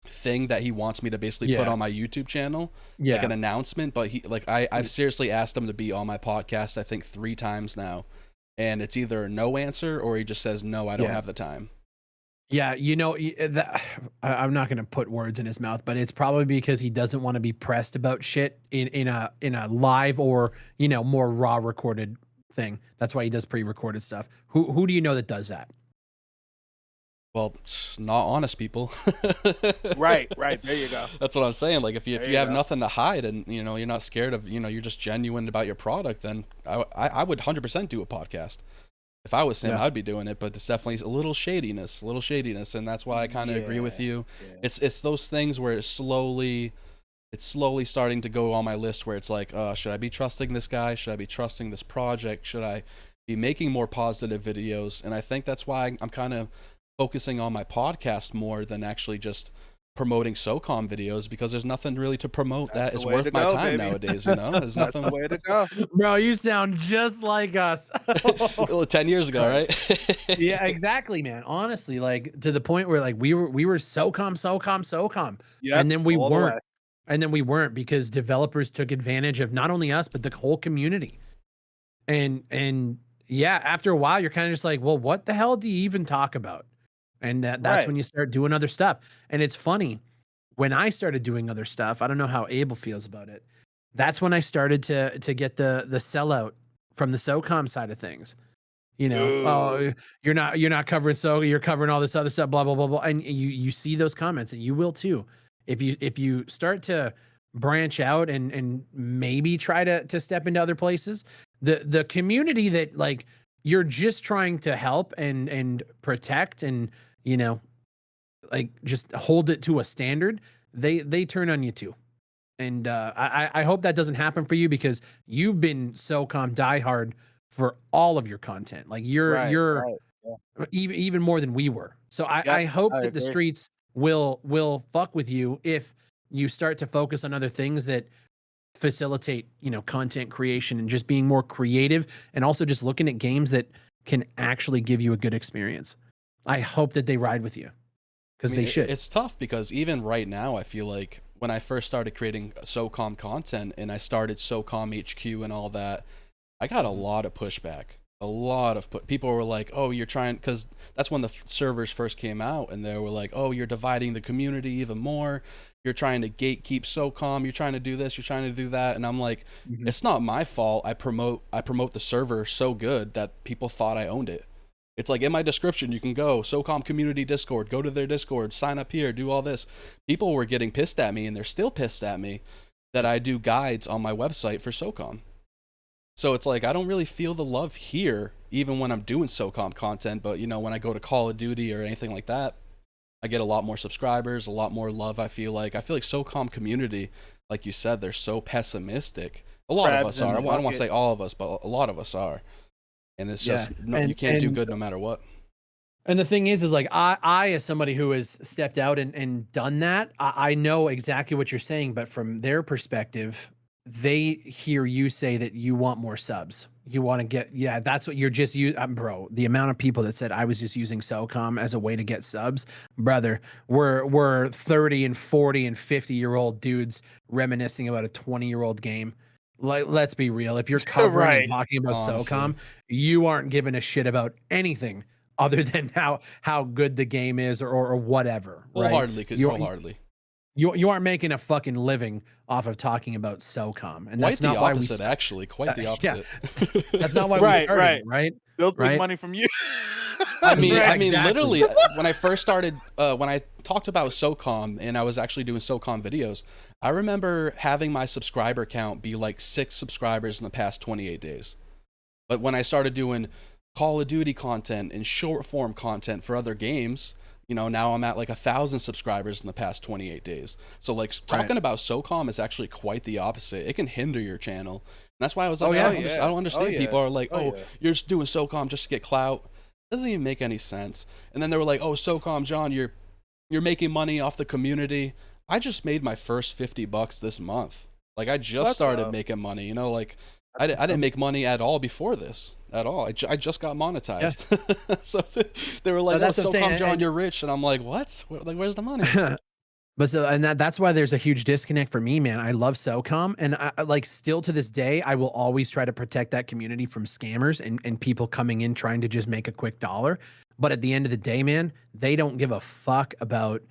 thing that he wants me to basically put on my YouTube channel, like an announcement. But I've seriously asked him to be on my podcast, I think 3 times now, and it's either a no answer or he just says no, I don't have the time. Yeah, I'm not going to put words in his mouth, but it's probably because he doesn't want to be pressed about shit in a live or more raw recorded thing. That's why he does pre-recorded stuff. Who do you know that does that? Well, not honest people. Right. There you go. That's what I'm saying. Like if you have nothing to hide and you're not scared of you're just genuine about your product, then I would 100% do a podcast. If I was him, I'd be doing it, but it's definitely a little shadiness, and that's why I kind of agree with you. Yeah. It's those things where it's slowly starting to go on my list where it's like, should I be trusting this guy? Should I be trusting this project? Should I be making more positive videos? And I think that's why I'm kind of focusing on my podcast more than actually just promoting SOCOM videos, because there's nothing really to promote that is worth my time nowadays. There's nothing. That's the way to go, bro. You sound just like us. 10 years ago, right? Yeah, exactly, man. Honestly, like to the point where like we were SOCOM, and then we weren't, because developers took advantage of not only us but the whole community. And yeah, after a while, you're kind of just like, well, what the hell do you even talk about? And that's when you start doing other stuff. And it's funny, when I started doing other stuff, I don't know how Abel feels about it. That's when I started to get the sellout from the SOCOM side of things. Oh, you're not covering SOCOM, you're covering all this other stuff, blah blah blah blah. And you see those comments, and you will too. If you start to branch out and maybe try to step into other places, the community that like you're just trying to help and protect and like just hold it to a standard, they turn on you too. And I hope that doesn't happen for you, because you've been SOCOM diehard for all of your content. Like you're even more than we were. So I hope that the streets will fuck with you if you start to focus on other things that facilitate content creation and just being more creative, and also just looking at games that can actually give you a good experience. I hope that they ride with you, because they should. It's tough because even right now, I feel like when I first started creating SOCOM content and I started SOCOM HQ and all that, I got a lot of pushback. A lot of people were like, oh, you're trying, because that's when the servers first came out, and they were like, oh, you're dividing the community even more. You're trying to gatekeep SOCOM. You're trying to do this. You're trying to do that. And I'm like, it's not my fault. I promote the server so good that people thought I owned it. It's like in my description, you can go SOCOM community Discord, go to their Discord, sign up here, do all this. People were getting pissed at me, and they're still pissed at me that I do guides on my website for SOCOM. So it's like, I don't really feel the love here, even when I'm doing SOCOM content. But, when I go to Call of Duty or anything like that, I get a lot more subscribers, a lot more love, I feel like. SOCOM community, like you said, they're so pessimistic A lot of us are. I don't want to say all of us, but a lot of us are. And it's just you can't do good no matter what. And the thing is like I as somebody who has stepped out and done that, I know exactly what you're saying, but from their perspective, they hear you say that you want more subs. You want to get, that's what you're just using, bro. The amount of people that said I was just using SOCOM as a way to get subs, brother. We're 30 and 40 and 50-year-old dudes reminiscing about a 20-year-old game. Like, let's be real. If you're covering and talking about SOCOM, you aren't giving a shit about anything other than how good the game is or whatever. Wholeheartedly. You aren't making a fucking living off of talking about SOCOM, and that's not why we actually quite the opposite. Yeah. That's not why we started, right? They'll take money from you. I mean, literally, when I first started, when I talked about SOCOM and I was actually doing SOCOM videos, I remember having my subscriber count be like 6 subscribers in the past 28 days. But when I started doing Call of Duty content and short form content for other games, you know, now I'm at like 1,000 subscribers in the past 28 days. So like talking about SOCOM is actually quite the opposite. It can hinder your channel. And that's why I was like, I don't understand. People are like, you're just doing SOCOM just to get clout. It doesn't even make any sense. And then they were like, oh, SOCOMJohn, you're making money off the community. I just made my first $50 this month. Like I just started making money, you know, like I didn't make money at all before this at all. I just got monetized. Yeah. So they were like, "Oh, SOCOMJohn, you're rich," and I'm like, "What? Like, where's the money?" But that's why there's a huge disconnect for me, man. I love SOCOM, and I like still to this day, I will always try to protect that community from scammers and people coming in trying to just make a quick dollar. But at the end of the day, man, they don't give a fuck about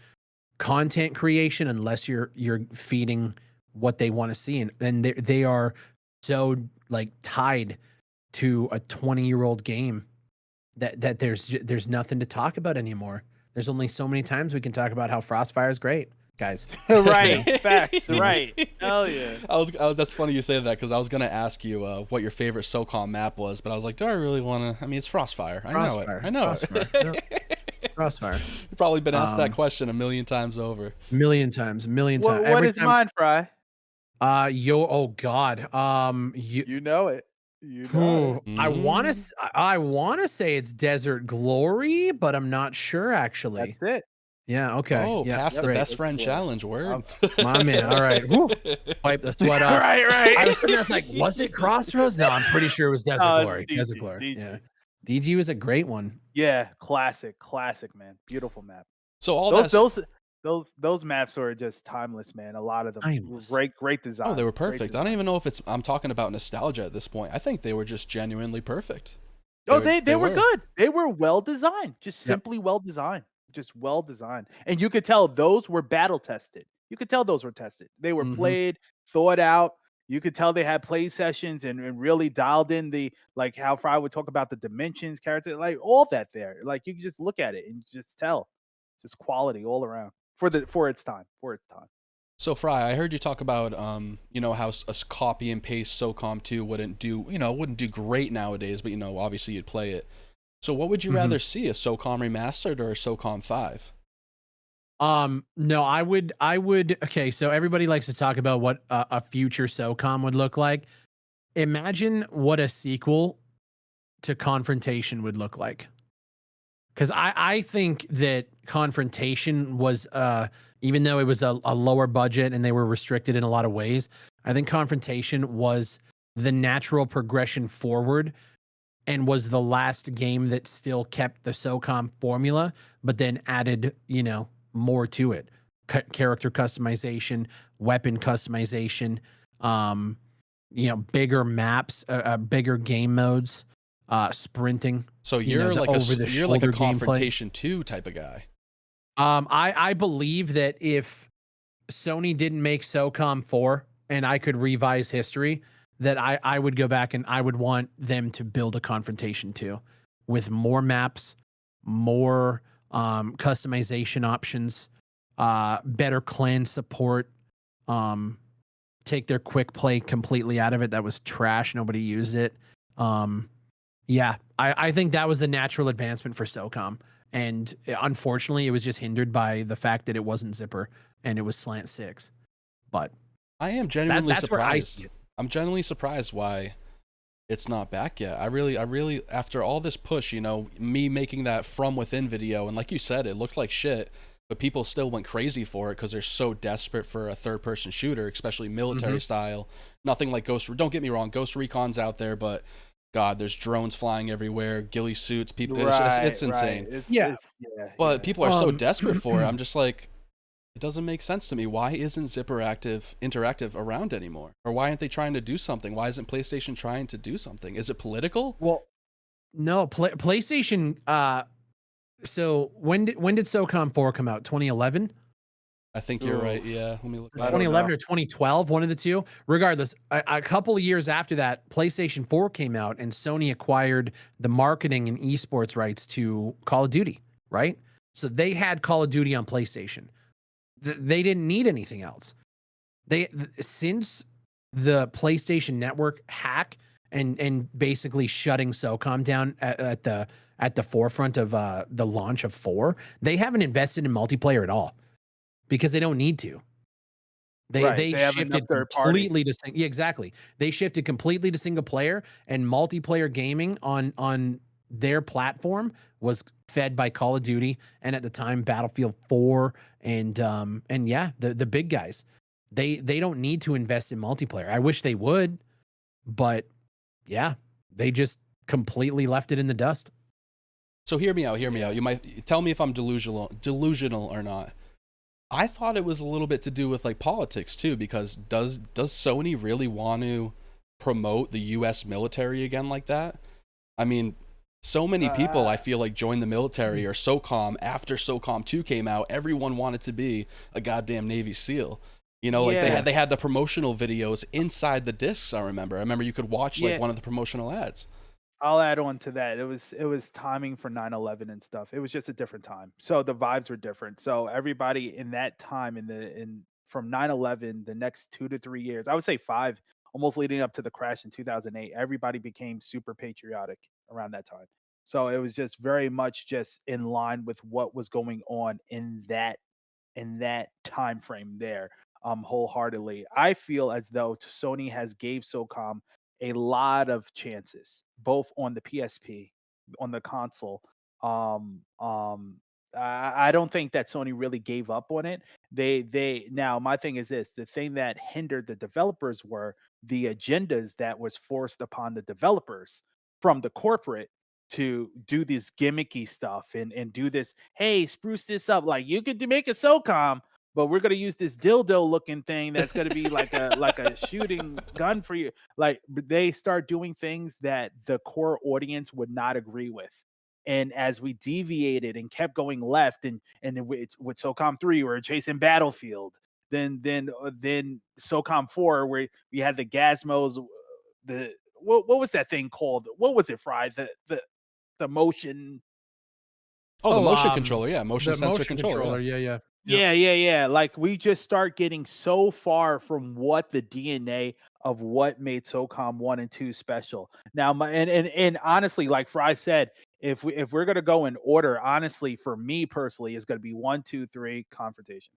content creation unless you're feeding what they want to see, and they are so like tied to a 20-year-old game that there's nothing to talk about anymore. There's only so many times we can talk about how Frostfire is great, guys. Right, facts, right. Hell yeah. That's funny you say that because I was gonna ask you what your favorite SOCOM map was, but I was like, do I really want to? I mean, it's Frostfire. I know it. Crossfire. You've probably been asked that question a million times over. Million times. What is mine, Fry? Oh God. You know it. You know it. I want to say it's Desert Glory, but I'm not sure actually. That's it. Yeah. Okay. Oh, yeah, past the best friend challenge. Word. My man. All right. Woo. Wipe the sweat off. Right. I was like, was it Crossroads? No, I'm pretty sure it was Desert Glory. Desert Glory. DG. Yeah. DG was a great one. Yeah. Classic, man. Beautiful map. So all those maps are just timeless, man. A lot of them, great design. Oh, they were perfect. I don't even know if I'm talking about nostalgia at this point. I think they were just genuinely perfect. They were good. They were well designed, just simply well designed, just well designed. And you could tell those were battle tested. You could tell those were tested. They were played, thought out. You could tell they had play sessions and really dialed in the, like how Fry would talk about the dimensions, character, like all that there. Like you can just look at it and just tell, just quality all around. For its time. So Fry, I heard you talk about you know, how a copy and paste SOCOM 2 wouldn't do great nowadays, but you know, obviously you'd play it. So what would you rather see, a SOCOM Remastered or a SOCOM 5? No, I would okay, so everybody likes to talk about what a future SOCOM would look like. Imagine what a sequel to Confrontation would look like. Because I think that Confrontation was, even though it was a lower budget and they were restricted in a lot of ways, I think Confrontation was the natural progression forward and was the last game that still kept the SOCOM formula, but then added, you know, more to it. Character customization, weapon customization, you know, bigger maps, bigger game modes. Sprinting. So you're like a Confrontation 2 type of guy. I believe that if Sony didn't make SOCOM 4 and I could revise history, that I would go back and I would want them to build a Confrontation 2 with more maps, more customization options, better clan support, take their quick play completely out of it. That was trash. Nobody used it. Yeah, I think that was the natural advancement for SOCOM. And unfortunately, it was just hindered by the fact that it wasn't zipper and it was slant 6. But I am genuinely surprised. I'm genuinely surprised why it's not back yet. I really, after all this push, you know, me making that From Within video, and like you said, it looked like shit, but people still went crazy for it because they're so desperate for a third-person shooter, especially military style. Nothing like don't get me wrong, Ghost Recon's out there, but God, there's drones flying everywhere, ghillie suits, people, it's insane. But people are so desperate for it. I'm just like, it doesn't make sense to me. Why isn't Interactive around anymore? Or why aren't they trying to do something? Why isn't PlayStation trying to do something? Is it political? Well, no, PlayStation. So when did SOCOM 4 come out? 2011. I think you're right. Yeah, let me look. 2011 or 2012, one of the two. Regardless, a couple of years after that, PlayStation 4 came out, and Sony acquired the marketing and esports rights to Call of Duty. Right, so they had Call of Duty on PlayStation. They didn't need anything else. Since the PlayStation Network hack and basically shutting SOCOM down at the forefront of the launch of 4, they haven't invested in multiplayer at all because they don't need to. They shifted completely to exactly. They shifted completely to single player, and multiplayer gaming on their platform was fed by Call of Duty, and at the time Battlefield 4 and yeah, the big guys. They don't need to invest in multiplayer. I wish they would, but yeah, they just completely left it in the dust. So hear me out. You might tell me if I'm delusional or not. I thought it was a little bit to do with like politics too, because does Sony really want to promote the US military again like that? I mean, so many people I feel like joined the military or SOCOM after SOCOM 2 came out. Everyone wanted to be a goddamn Navy SEAL. You know, like they had the promotional videos inside the discs. I remember you could watch like one of the promotional ads. I'll add on to that. It was timing for 9/11 and stuff. It was just a different time. So the vibes were different. So everybody in that time from 9/11, the next 2 to 3 years, I would say 5, almost leading up to the crash in 2008, everybody became super patriotic around that time. So it was just very much just in line with what was going on in that time frame there, wholeheartedly. I feel as though Sony has gave SOCOM a lot of chances, both on the PSP, on the console. I don't think that Sony really gave up on it. They now my thing is this: the thing that hindered the developers were the agendas that was forced upon the developers from the corporate to do this gimmicky stuff and do this. Hey, spruce this up. Like you could make a SOCOM, but we're gonna use this dildo looking thing that's gonna be like a shooting gun for you. Like they start doing things that the core audience would not agree with. And as we deviated and kept going left, and with SOCOM 3, we're chasing Battlefield. Then SOCOM 4, where we had the Gazmos, what was that thing called? What was it, Fry? The motion. Oh, the motion controller, yeah, motion sensor controller. Yeah. Yeah. Like we just start getting so far from what the DNA of what made SOCOM 1 and 2 special. Now, and honestly, like Fry said, if we're gonna go in order, honestly, for me personally, is gonna be 1, 2, 3 Confrontation.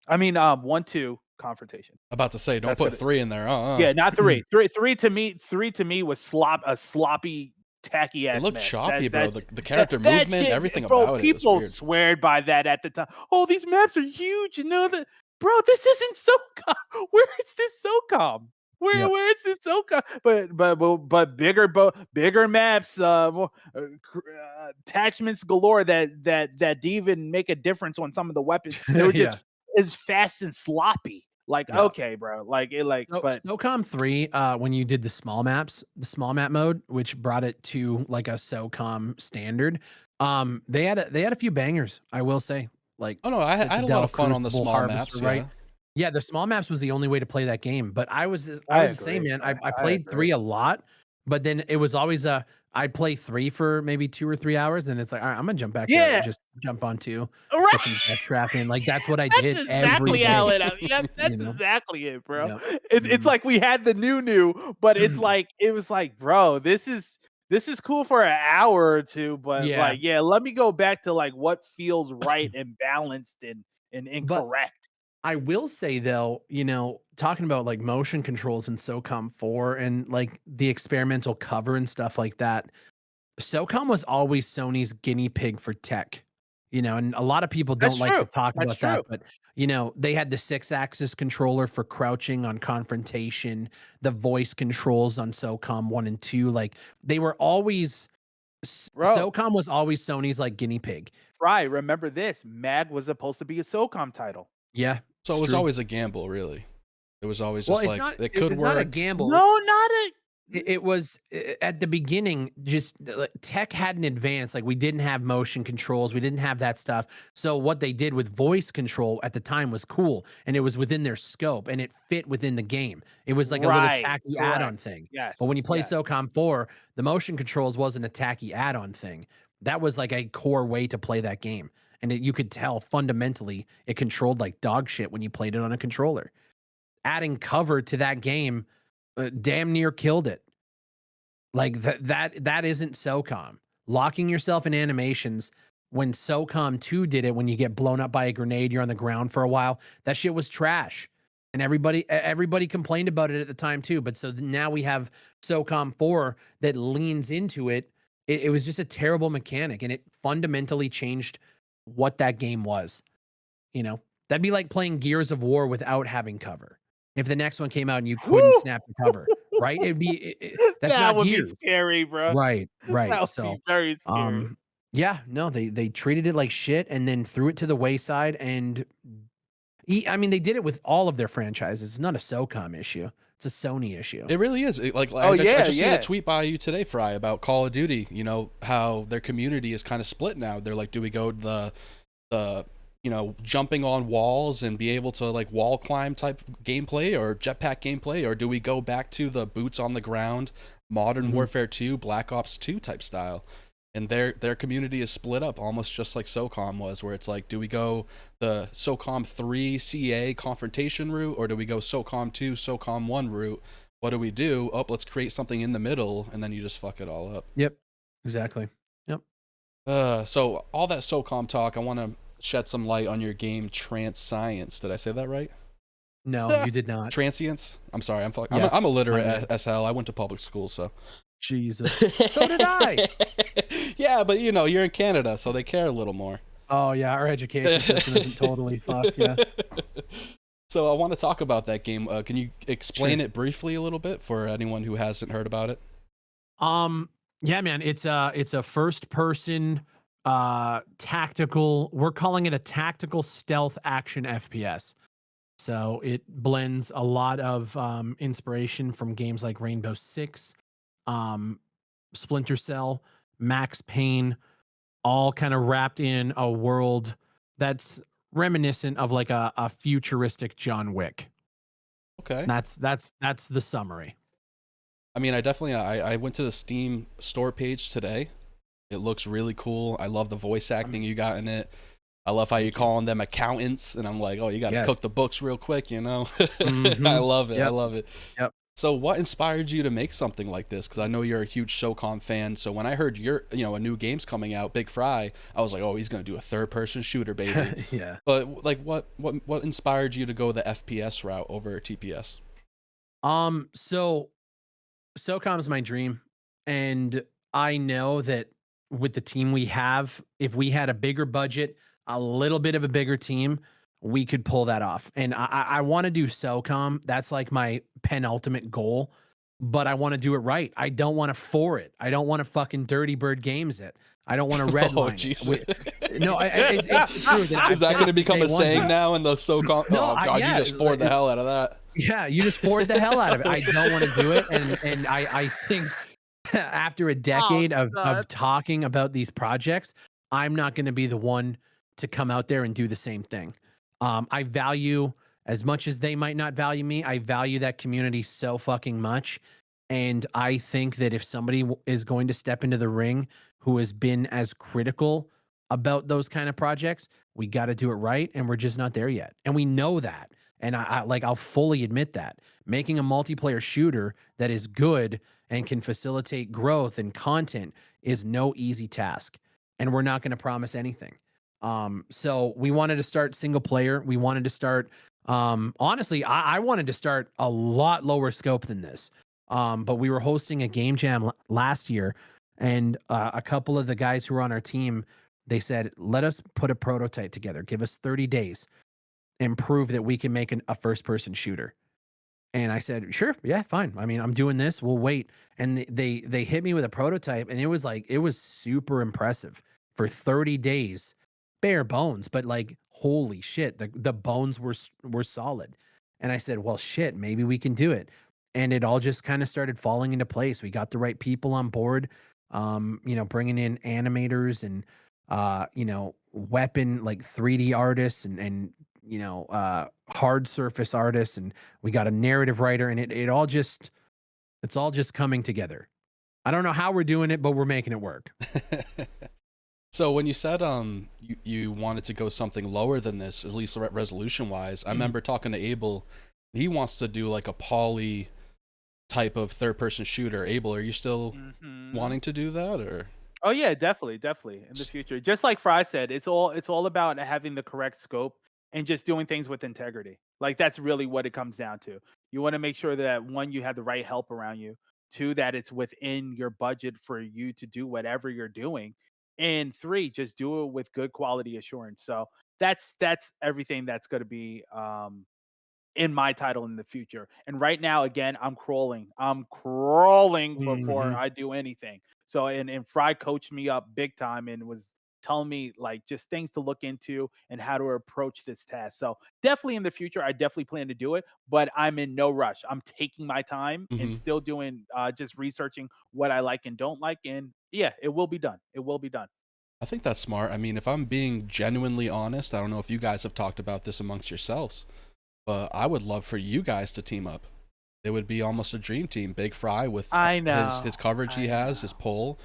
I mean, 1, 2 Confrontation. About to say, don't put 3 in there. Yeah, not 3. 3 to me was a sloppy, tacky ass. It looked choppy, bro. The character movement, shit, everything bro, about it. People swear by that at the time. Oh, these maps are huge. You know that, bro. This isn't SOCOM. Where is this SOCOM? Where is this SOCOM? But bigger maps, attachments galore that even make a difference on some of the weapons. They were just as fast and sloppy. Like, okay, bro. Like it but SOCOM 3, when you did the small map mode, which brought it to like a SOCOM standard, they had a few bangers, I will say. Like, oh no, I had a lot of fun on the small maps, right? Yeah, the small maps was the only way to play that game. But I was the same, man. I played 3 a lot, but then it was always I'd play 3 for maybe 2 or 3 hours, and it's like, all right, I'm gonna jump back. Just jump on 2. Right. Get some death trap in. Like that's what I did. Exactly how it. That's exactly it, bro. It's like we had the new, but it's like it was like, bro, this is cool for an hour or two, but let me go back to like what feels right and balanced and correct. I will say though, talking about like motion controls in SOCOM 4 and like the experimental cover and stuff like that, SOCOM was always Sony's guinea pig for tech, and a lot of people don't That's like to true. talk That's about that, true. but they had the 6-axis controller for crouching on Confrontation, the voice controls on SOCOM 1 and 2, like they were always Bro, SOCOM was always Sony's like guinea pig. Fry, remember this. Mag was supposed to be a SOCOM title. Yeah. So it was true. always a gamble, really. It was always Well, just it's like not it could it's not a work. gamble. No, not a It was at the beginning, just tech hadn't advanced. Like we didn't have motion controls, we didn't have that stuff. So what they did with voice control at the time was cool, and it was within their scope, and it fit within the game. It was like a little right. tacky Correct. add-on thing. Yes. But when you play yes. SOCOM 4, the motion controls wasn't a tacky add-on thing. That was like a core way to play that game, and you could tell fundamentally it controlled like dog shit when you played it on a controller. Adding cover to that game damn near killed it. Like that isn't SOCOM. Locking yourself in animations when SOCOM 2 did it, when you get blown up by a grenade, you're on the ground for a while. That shit was trash. And everybody complained about it at the time too. But so now we have SOCOM 4 that leans into it. It was just a terrible mechanic, and it fundamentally changed what that game was. That'd be like playing Gears of War without having cover. If the next one came out and you couldn't Woo! snap the cover, right? It'd be that's that not would Gears. be scary, bro. Right. That would So, be very scary. yeah, no, they treated it like shit and then threw it to the wayside. And I mean, they did it with all of their franchises. It's not a SOCOM issue; it's a Sony issue. It really is. I just seen a tweet by you today, Fry, about Call of Duty. How their community is kind of split now. They're like, do we go the jumping on walls and be able to like wall climb type gameplay or jetpack gameplay, or do we go back to the boots on the ground, Modern Warfare 2, Black Ops 2 type style? And their community is split up almost just like SOCOM was, where it's like, do we go the SOCOM 3 CA Confrontation route, or do we go SOCOM 2 SOCOM 1 route? What do we do? Oh, let's create something in the middle, and then you just fuck it all up. Yep, exactly. Yep. So all that SOCOM talk, I want to shed some light on your game Transience. Did I say that right? No, you did not. Transience? I'm sorry. Yes, I'm illiterate as hell. I went to public school, so. Jesus. So did I. Yeah, but you're in Canada, so they care a little more. Oh yeah, our education system isn't totally fucked. Yeah. So I want to talk about that game. Can you explain it briefly a little bit for anyone who hasn't heard about it? Yeah, man. It's a first person tactical. We're calling it a tactical stealth action FPS. So it blends a lot of inspiration from games like Rainbow Six, Splinter Cell, Max Payne, all kind of wrapped in a world that's reminiscent of like a futuristic John Wick. Okay. That's the summary. I mean, I went to the Steam store page today. It looks really cool. I love the voice acting you got in it. I love how you're calling them accountants, and I'm like, oh, you got to cook the books real quick, I love it. Yep. I love it. Yep. So what inspired you to make something like this? Because I know you're a huge SOCOM fan. So when I heard a new game's coming out, Big Fry, I was like, oh, he's going to do a third-person shooter, baby. Yeah. But like, what inspired you to go the FPS route over TPS? So SOCOM's my dream, and I know that with the team we have, if we had a bigger budget, a little bit of a bigger team, we could pull that off. And I want to do SOCOM. That's like my penultimate goal, but I want to do it right. I don't want to for it. I don't want to fucking Dirty Bird Games it. I don't want to redline it. No, it's true. Is that going to become a saying now in the SOCOM? No, oh, God, you just forward the hell out of that. Yeah, you just forward the hell out of it. I don't want to do it. And I think after a decade of talking about these projects, I'm not going to be the one to come out there and do the same thing. I value, as much as they might not value me, I value that community so fucking much. And I think that if somebody is going to step into the ring who has been as critical about those kind of projects, we got to do it right. And we're just not there yet. And we know that. And I'll fully admit that making a multiplayer shooter that is good and can facilitate growth and content is no easy task. And we're not going to promise anything. So we wanted to start single player. We wanted to start Honestly, I wanted to start a lot lower scope than this. But we were hosting a game jam last year, and a couple of the guys who were on our team, they said, let us put a prototype together, give us 30 days and prove that we can make a first person shooter. And I said, sure, yeah, fine. I mean, I'm doing this. We'll wait. And they hit me with a prototype, and it was super impressive for 30 days, bare bones. But like, holy shit, the bones were solid. And I said, well, shit, maybe we can do it. And it all just kind of started falling into place. We got the right people on board, bringing in animators and weapon like 3D artists and hard surface artists, and we got a narrative writer, and it's all just coming together. I don't know how we're doing it, but we're making it work. So when you said you wanted to go something lower than this, at least resolution wise, I remember talking to Abel. He wants to do like a poly type of third person shooter. Abel, are you still wanting to do that, or? Oh yeah, definitely in the future. Just like Fry said, it's all about having the correct scope and just doing things with integrity. Like that's really what it comes down to. You want to make sure that one, you have the right help around you. Two, that it's within your budget for you to do whatever you're doing. And three, just do it with good quality assurance. So that's everything that's going to be in my title in the future. And right now, again, I'm crawling before I do anything. So and Fry coached me up big time and was telling me like just things to look into and how to approach this task. So definitely in the future, I definitely plan to do it, but I'm in no rush. I'm taking my time and still doing just researching what I like and don't like. And yeah, it will be done. It will be done. I think that's smart. I mean, if I'm being genuinely honest, I don't know if you guys have talked about this amongst yourselves, but I would love for you guys to team up. It would be almost a dream team. Big Fry with his coverage he has, his pull,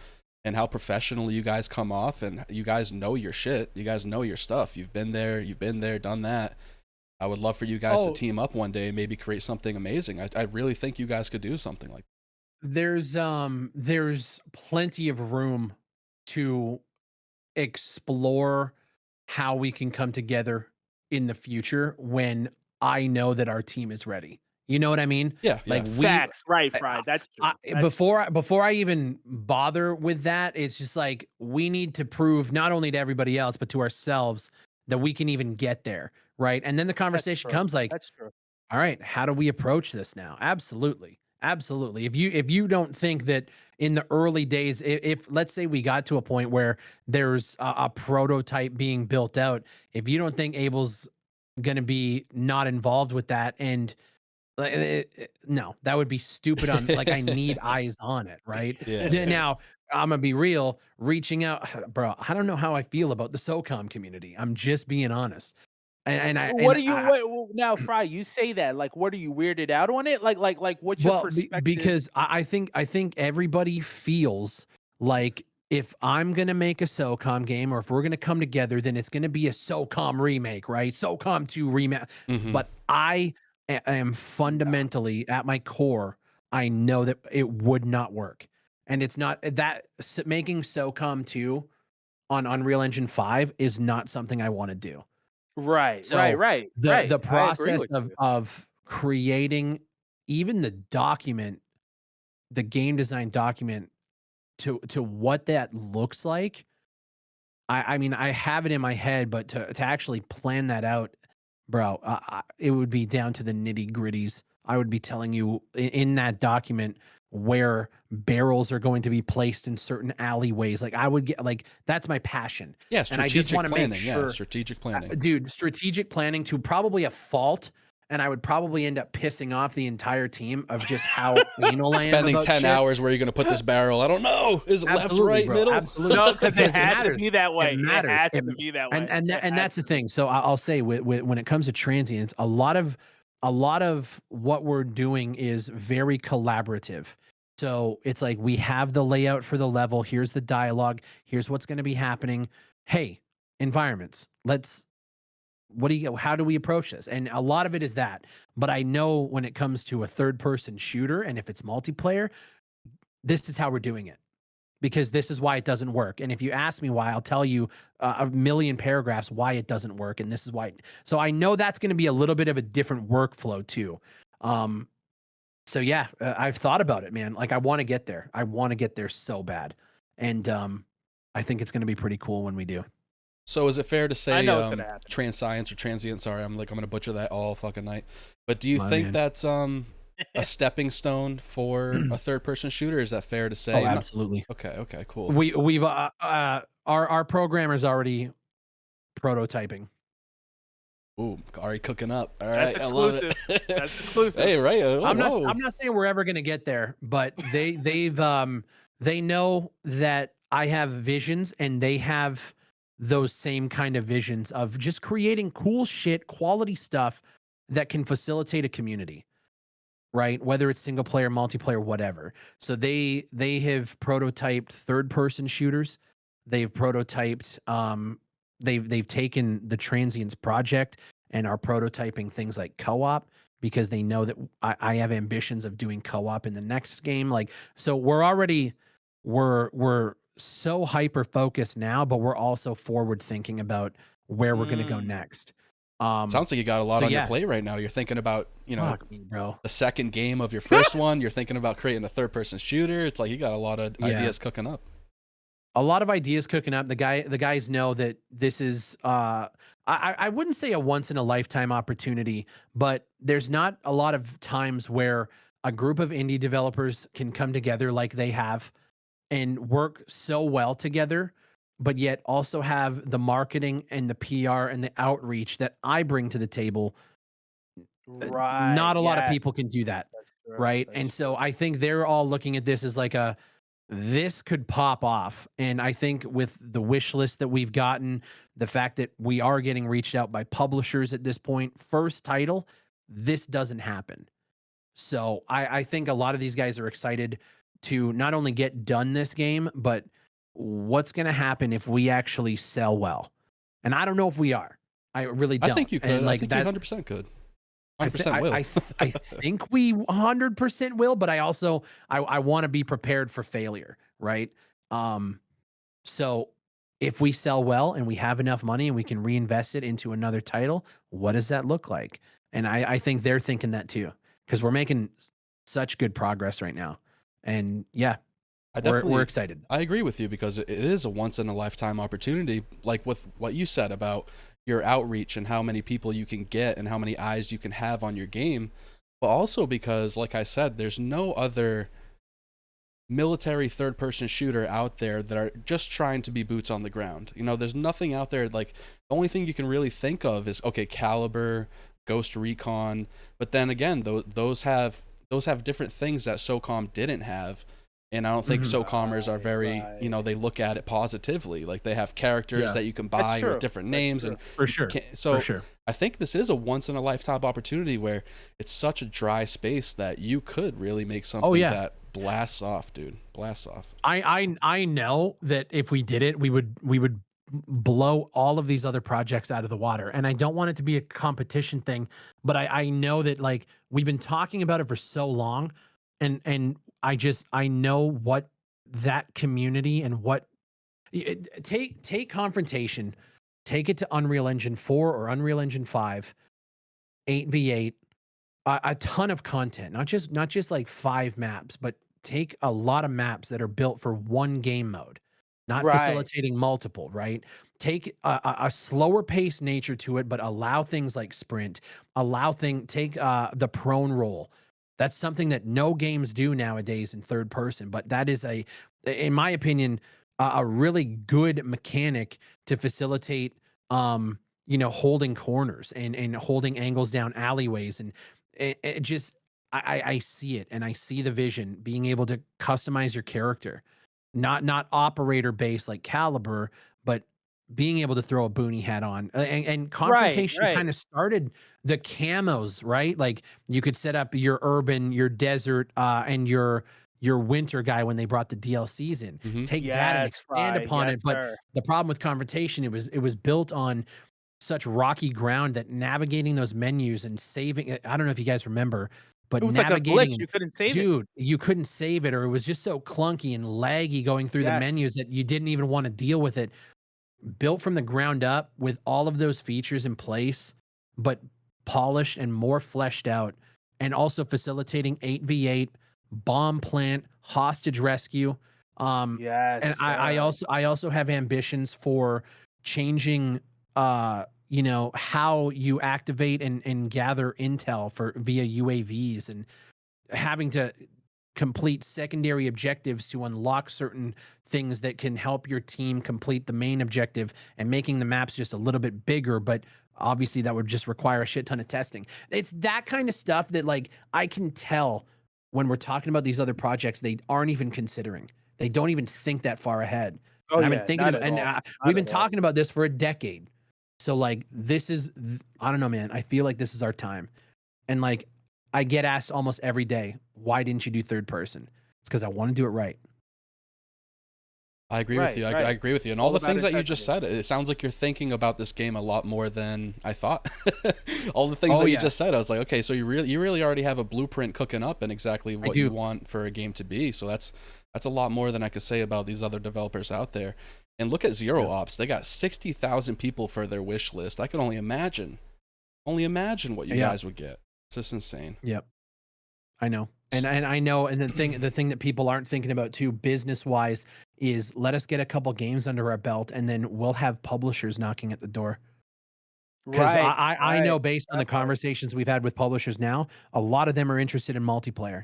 and how professional you guys come off, and you guys know your shit. You guys know your stuff. You've been there, done that. I would love for you guys to team up one day and maybe create something amazing. I really think you guys could do something like that. There's plenty of room to explore how we can come together in the future when I know that our team is ready. You know what I mean? Yeah. Like facts, right, Fry. That's true. Before I even bother with that, it's just like we need to prove not only to everybody else but to ourselves that we can even get there, right? And then the conversation comes like, that's true. All right, how do we approach this now? Absolutely. Absolutely. If you don't think that in the early days, if let's say we got to a point where there's a prototype being built out, if you don't think Abel's going to be not involved with that, and no, that would be stupid on like I need eyes on it, right? Yeah. Now, I'm gonna be real, reaching out, bro, I don't know how I feel about the SOCOM community. I'm just being honest. Now, Fry? You say that like, what are you weirded out on it? Like, what's your perspective? Because I think everybody feels like if I'm gonna make a SOCOM game, or if we're gonna come together, then it's gonna be a SOCOM remake, right? SOCOM 2 remake. But I am fundamentally at my core, I know that it would not work, and it's not that making SOCOM 2 on Unreal Engine 5 is not something I want to do. Right. The process of creating even the document, the game design document to what that looks like. I mean, I have it in my head, but to actually plan that out, bro, it would be down to the nitty gritties. I would be telling you in that document where barrels are going to be placed in certain alleyways. Like I would get like, that's my passion. Yeah. And I just want to make sure, strategic planning, dude, strategic planning to probably a fault. And I would probably end up pissing off the entire team of just how anal I am. Spending 10 hours where you're going to put this barrel. I don't know. Is it left, right, middle? Absolutely. No, because it has to be that way. It has to be that way. And that's the thing. So I'll say when it comes to transients, a lot of what we're doing is very collaborative. So it's like we have the layout for the level. Here's the dialogue. Here's what's going to be happening. Hey, environments. How do we approach this? And a lot of it is that. But I know when it comes to a third person shooter, and if it's multiplayer, this is how we're doing it. because this is why it doesn't work. And if you ask me why, I'll tell you a million paragraphs why it doesn't work, and this is why. So I know that's going to be a little bit of a different workflow too. So yeah, I've thought about it, man. Like I want to get there. I want to get there so bad, and I think it's going to be pretty cool when we do. So is it fair to say Transience or transient? Sorry, I'm gonna butcher that all fucking night. But do you think that's a stepping stone for a third-person shooter? Is that fair to say? Oh, absolutely. Okay, cool. We've our programmer's already prototyping. Ooh, already cooking up. All That's right, exclusive. I love it. That's exclusive. Hey, right. I'm not saying we're ever gonna get there, but they know that I have visions, and they have those same kind of visions of just creating cool shit, quality stuff that can facilitate a community, right? Whether it's single player, multiplayer, whatever. So they have prototyped third-person shooters. They've prototyped they've taken the Transience project and are prototyping things like co-op, because they know that I have ambitions of doing co-op in the next game. Like, so we're so hyper focused now, but we're also forward thinking about where we're going to go next. Sounds like you got a lot on your plate right now. You're thinking about, Fuck me, bro. the second game of your first one. You're thinking about creating a third-person shooter. It's like you got a lot of ideas cooking up. A lot of ideas cooking up. The guys know that this is I wouldn't say a once in a lifetime opportunity, but there's not a lot of times where a group of indie developers can come together like they have and work so well together, but yet also have the marketing and the PR and the outreach that I bring to the table. Right. Not a lot of people can do that. Right. And so I think they're all looking at this as like this could pop off. And I think with the wish list that we've gotten, the fact that we are getting reached out by publishers at this point, first title, this doesn't happen. So I think a lot of these guys are excited to not only get done this game, but what's going to happen if we actually sell well. And I don't know if we are. I really don't. I think you could. And I think you 100% could. 100% will. I think we 100% will, but I also I want to be prepared for failure, right? So if we sell well and we have enough money and we can reinvest it into another title, what does that look like? And I think they're thinking that too, because we're making such good progress right now. And yeah, we're excited. I agree with you, because it is a once in a lifetime opportunity, like with what you said about your outreach and how many people you can get and how many eyes you can have on your game, but also because, like I said, there's no other military third-person shooter out there that are just trying to be boots on the ground. There's nothing out there. Like, the only thing you can really think of is, okay, Caliber, Ghost Recon, but then again, those have different things that SOCOM didn't have. And I don't think SOCOMers are very, they look at it positively. Like, they have characters that you can buy with different names. And for sure. I think this is a once in a lifetime opportunity where it's such a dry space that you could really make something that blasts off, dude. Blasts off. I know that if we did it, we would blow all of these other projects out of the water. And I don't want it to be a competition thing, but I know that, like, we've been talking about it for so long, and I know what that community and what take Confrontation, take it to Unreal Engine 4 or Unreal Engine 5, 8v8, a ton of content, not just like 5 maps, but take a lot of maps that are built for one game mode, not facilitating multiple, right? Take a slower pace nature to it, but allow things like sprint, take the prone roll. That's something that no games do nowadays in third person, but that is in my opinion, a really good mechanic to facilitate, holding corners and holding angles down alleyways. And it just, I see it, and I see the vision, being able to customize your character, not operator based like Caliber, but being able to throw a boonie hat on. And Confrontation kind of started the camos, right? Like, you could set up your urban, your desert, and your winter guy when they brought the DLCs in. Take that and expand upon it. But the problem with Confrontation, it was built on such rocky ground that navigating those menus and saving, I don't know if you guys remember, but It was like a navigating glitch. You couldn't save it. dude, you couldn't save it, or it was just so clunky and laggy going through the Yes. menus that you didn't even want to deal with it. Built from the ground up with all of those features in place, but polished and more fleshed out, and also facilitating 8v8, bomb plant, hostage rescue. And Yes. I also have ambitions for changing you know, how you activate and gather intel for via UAVs, and having to complete secondary objectives to unlock certain things that can help your team complete the main objective, and making the maps just a little bit bigger, but obviously that would just require a shit ton of testing. It's that kind of stuff that, like, I can tell when we're talking about these other projects, they aren't even considering. They don't even think that far ahead. Oh, and I've been yeah, thinking not of, at and all. we've Not been at all. talking about this for a decade. So, like, this is, I don't know, man. I feel like this is our time. And, like, I get asked almost every day, why didn't you do third person? It's because I want to do it right. I agree with you. I agree with you. And all the things that you just said, it sounds like you're thinking about this game a lot more than I thought. All the things that you just said, I was like, okay, so you really already have a blueprint cooking up and exactly what you want for a game to be. So that's a lot more than I could say about these other developers out there. And look at Zero Ops. They got 60,000 people for their wish list. I can only imagine what you guys would get. It's just insane. Yep. I know. And I know, and the thing that people aren't thinking about too, business wise, is let us get a couple games under our belt, and then we'll have publishers knocking at the door. Because I know, based on the conversations we've had with publishers now, a lot of them are interested in multiplayer.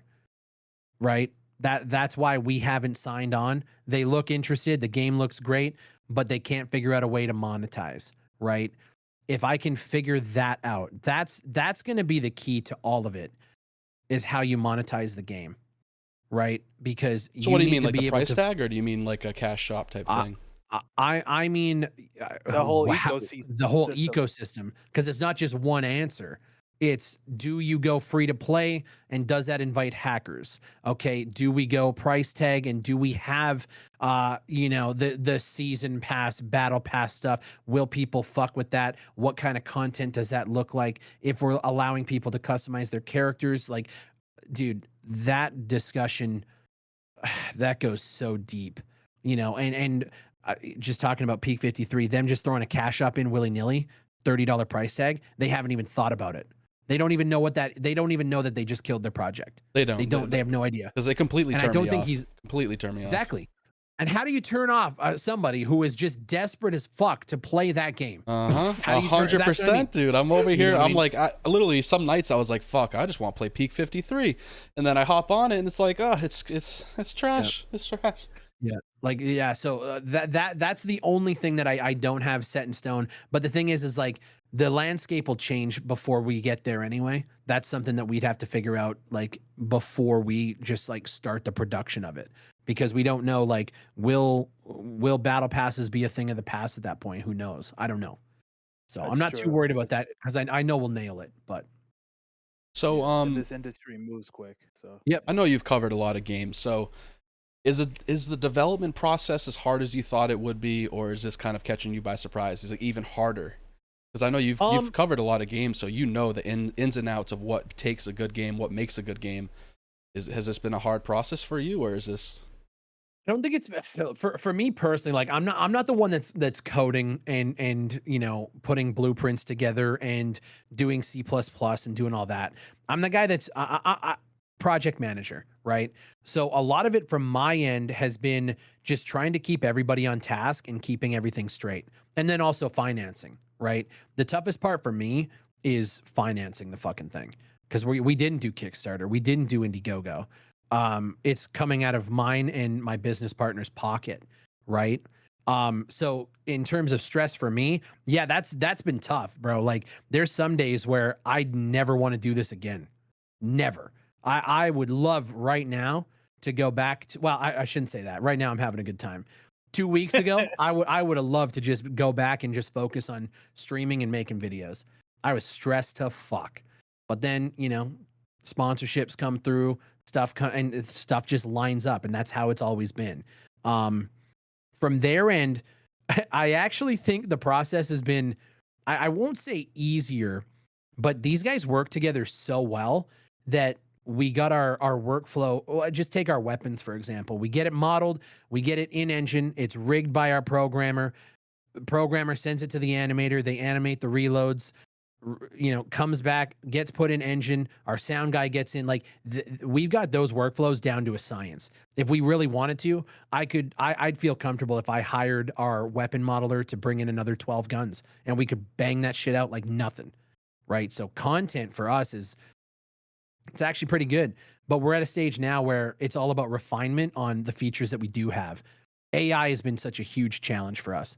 Right? That's why we haven't signed on. They look interested, the game looks great, but they can't figure out a way to monetize. Right? If I can figure that out, that's going to be the key to all of it. Is how you monetize the game, right? Because so what do you mean, like the price tag, or do you mean like a cash shop type thing? I mean the whole ecosystem. The whole ecosystem, because it's not just one answer. It's, do you go free to play, and does that invite hackers? Okay, do we go price tag, and do we have you know, the season pass, battle pass stuff? Will people fuck with that? What kind of content does that look like? If we're allowing people to customize their characters, like, dude, that discussion that goes so deep, you know. And just talking about Peak 53, them just throwing a cash up in willy-nilly, $30 price tag, they haven't even thought about it. They don't even know they don't even know that they just killed their project. They have no idea. Because they completely turned me off. Completely turned me off. Exactly. And how do you turn off somebody who is just desperate as fuck to play that game? 100%, dude. I'm over here. You know, I'm like, literally some nights I was like, fuck, I just want to play Peak 53. And then I hop on it and it's like, oh, it's trash. Yep. It's trash. Yeah. Like, yeah. So that's the only thing that I don't have set in stone. But the thing is like, the landscape will change before we get there anyway. That's something that we'd have to figure out, like, before we just like start the production of it, because we don't know, like, will battle passes be a thing of the past at that point? Who knows? I don't know. So I'm not too worried about that, because I know we'll nail it. But so this industry moves quick. So yep, I know you've covered a lot of games. So is the development process as hard as you thought it would be, or is this kind of catching you by surprise? Is it even harder? Because I know you've covered a lot of games, so you know the ins and outs of what takes a good game, what makes a good game. Has this been a hard process for you, or is this? I don't think it's for me personally. Like, I'm not the one that's coding and you know, putting blueprints together and doing C++ and doing all that. I'm the guy that's project manager, right? So a lot of it from my end has been just trying to keep everybody on task and keeping everything straight, and then also financing. Right. The toughest part for me is financing the fucking thing, because we didn't do Kickstarter. We didn't do Indiegogo. It's coming out of mine and my business partner's pocket. Right. So in terms of stress for me, yeah, that's been tough, bro. Like, there's some days where I'd never want to do this again. Never. I would love right now to go back to, well, I shouldn't say that. Right now I'm having a good time. 2 weeks ago, I would have loved to just go back and just focus on streaming and making videos. I was stressed to fuck. But then, you know, sponsorships come through, and stuff just lines up, and that's how it's always been. From their end, I actually think the process has been, I won't say easier, but these guys work together so well that we got our workflow. Just take our weapons, for example. We get it modeled, we get it in engine, it's rigged by our programmer. The programmer sends it to the animator, they animate the reloads, comes back, gets put in engine, our sound guy gets in. Like we've got those workflows down to a science. If we really wanted to, I'd feel comfortable if I hired our weapon modeler to bring in another 12 guns and we could bang that shit out like nothing. Right? So content for us it's actually pretty good, but we're at a stage now where it's all about refinement on the features that we do have. AI has been such a huge challenge for us,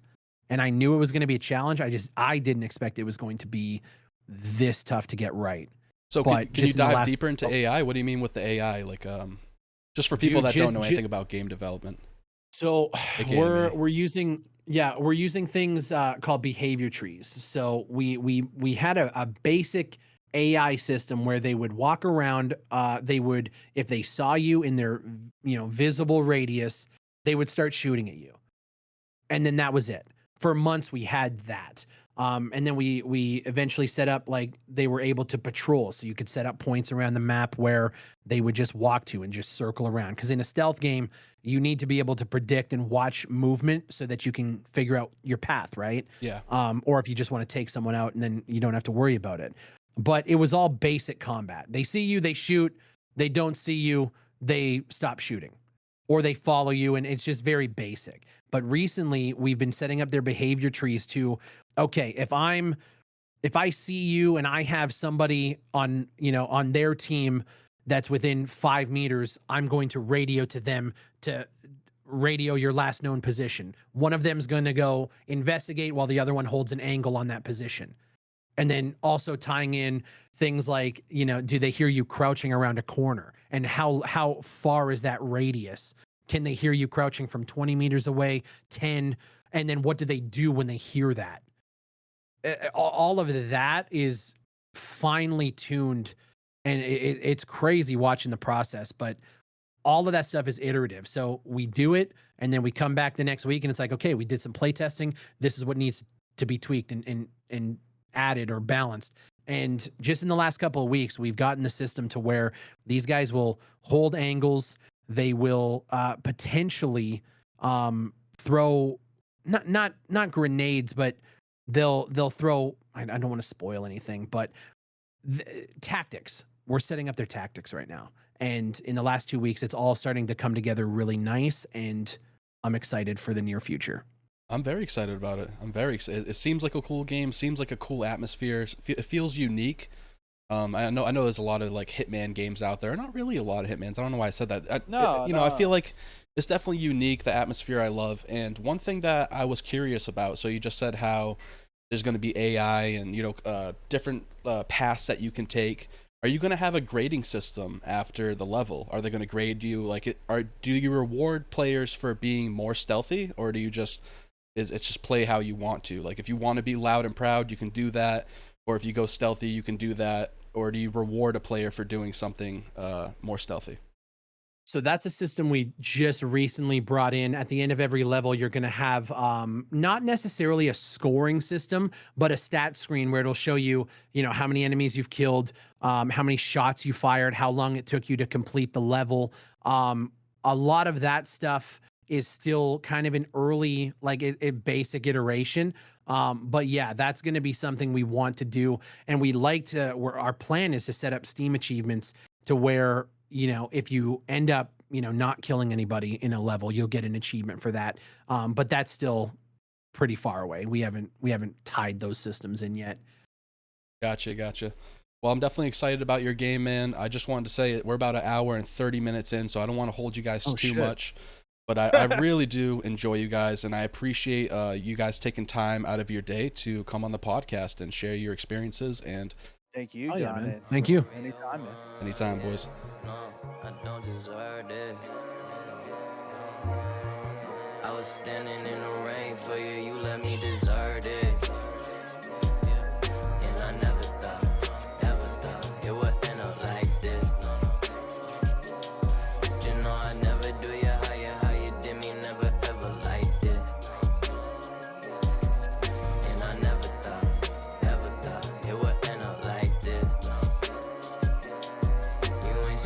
and I knew it was going to be a challenge. I didn't expect it was going to be this tough to get right. So can you dive deeper into AI? What do you mean with the AI? Like, just for people that don't know anything about game development. So we're using things called behavior trees. So we had a basic AI system where they would walk around. They would, if they saw you in their visible radius, they would start shooting at you, and then that was it. For months we had that, and then we eventually set up, like, they were able to patrol, so you could set up points around the map where they would just walk to and just circle around. Because in a stealth game, you need to be able to predict and watch movement so that you can figure out your path, right? Yeah. Or if you just want to take someone out, and then you don't have to worry about it. But it was all basic combat. They see you, they shoot. They don't see you, they stop shooting, or they follow you, and it's just very basic. But recently, we've been setting up their behavior trees to, okay, if I see you and I have somebody on their team that's within 5 meters, I'm going to radio to them to radio your last known position. One of them's going to go investigate while the other one holds an angle on that position. And then also tying in things like, do they hear you crouching around a corner? And how far is that radius? Can they hear you crouching from 20 meters away, 10? And then what do they do when they hear that? All of that is finely tuned, and it's crazy watching the process. But all of that stuff is iterative. So we do it, and then we come back the next week, and it's like, okay, we did some play testing. This is what needs to be tweaked and added or balanced. And just in the last couple of weeks, we've gotten the system to where these guys will hold angles. They will potentially throw not grenades, but they'll throw. I don't want to spoil anything, but tactics. We're setting up their tactics right now, and in the last 2 weeks, it's all starting to come together really nice. And I'm excited for the near future. I'm very excited about it. I'm very excited. It seems like a cool game. Seems like a cool atmosphere. It feels unique. I know there's a lot of like Hitman games out there. Not really a lot of Hitmans. I don't know why I said that. I feel like it's definitely unique. The atmosphere I love. And one thing that I was curious about. So you just said how there's going to be AI and different paths that you can take. Are you going to have a grading system after the level? Are they going to grade you do you reward players for being more stealthy, or do you just it's just play how you want to? Like, if you want to be loud and proud, you can do that. Or if you go stealthy, you can do that. Or do you reward a player for doing something more stealthy? So that's a system we just recently brought in. At the end of every level, you're going to have not necessarily a scoring system, but a stat screen where it'll show you, how many enemies you've killed, how many shots you fired, how long it took you to complete the level. A lot of that stuff is still kind of an early, like a basic iteration. But yeah, that's going to be something we want to do. And we like to, our plan is to set up Steam achievements to where, if you end up, not killing anybody in a level, you'll get an achievement for that. But that's still pretty far away. We haven't tied those systems in yet. Gotcha. Well, I'm definitely excited about your game, man. I just wanted to say we're about an hour and 30 minutes in, so I don't want to hold you guys too much. But I really do enjoy you guys, and I appreciate you guys taking time out of your day to come on the podcast and share your experiences. And thank you, John. Yeah, man. Thank you. Anytime, man. Anytime, boys. No, I don't deserve it. I was standing in the rain for you, you let me desert it. And I never thought it would end up like this. You know I never do you how you did me, never ever like this. And I never thought it would end up like this. You ain't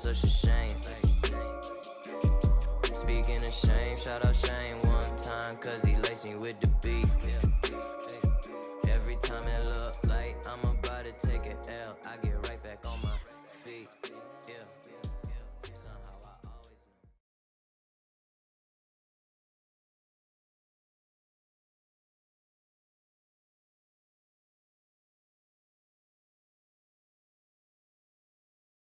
such a shame. Speaking of shame, shout out Shane one time, cause he laced me with the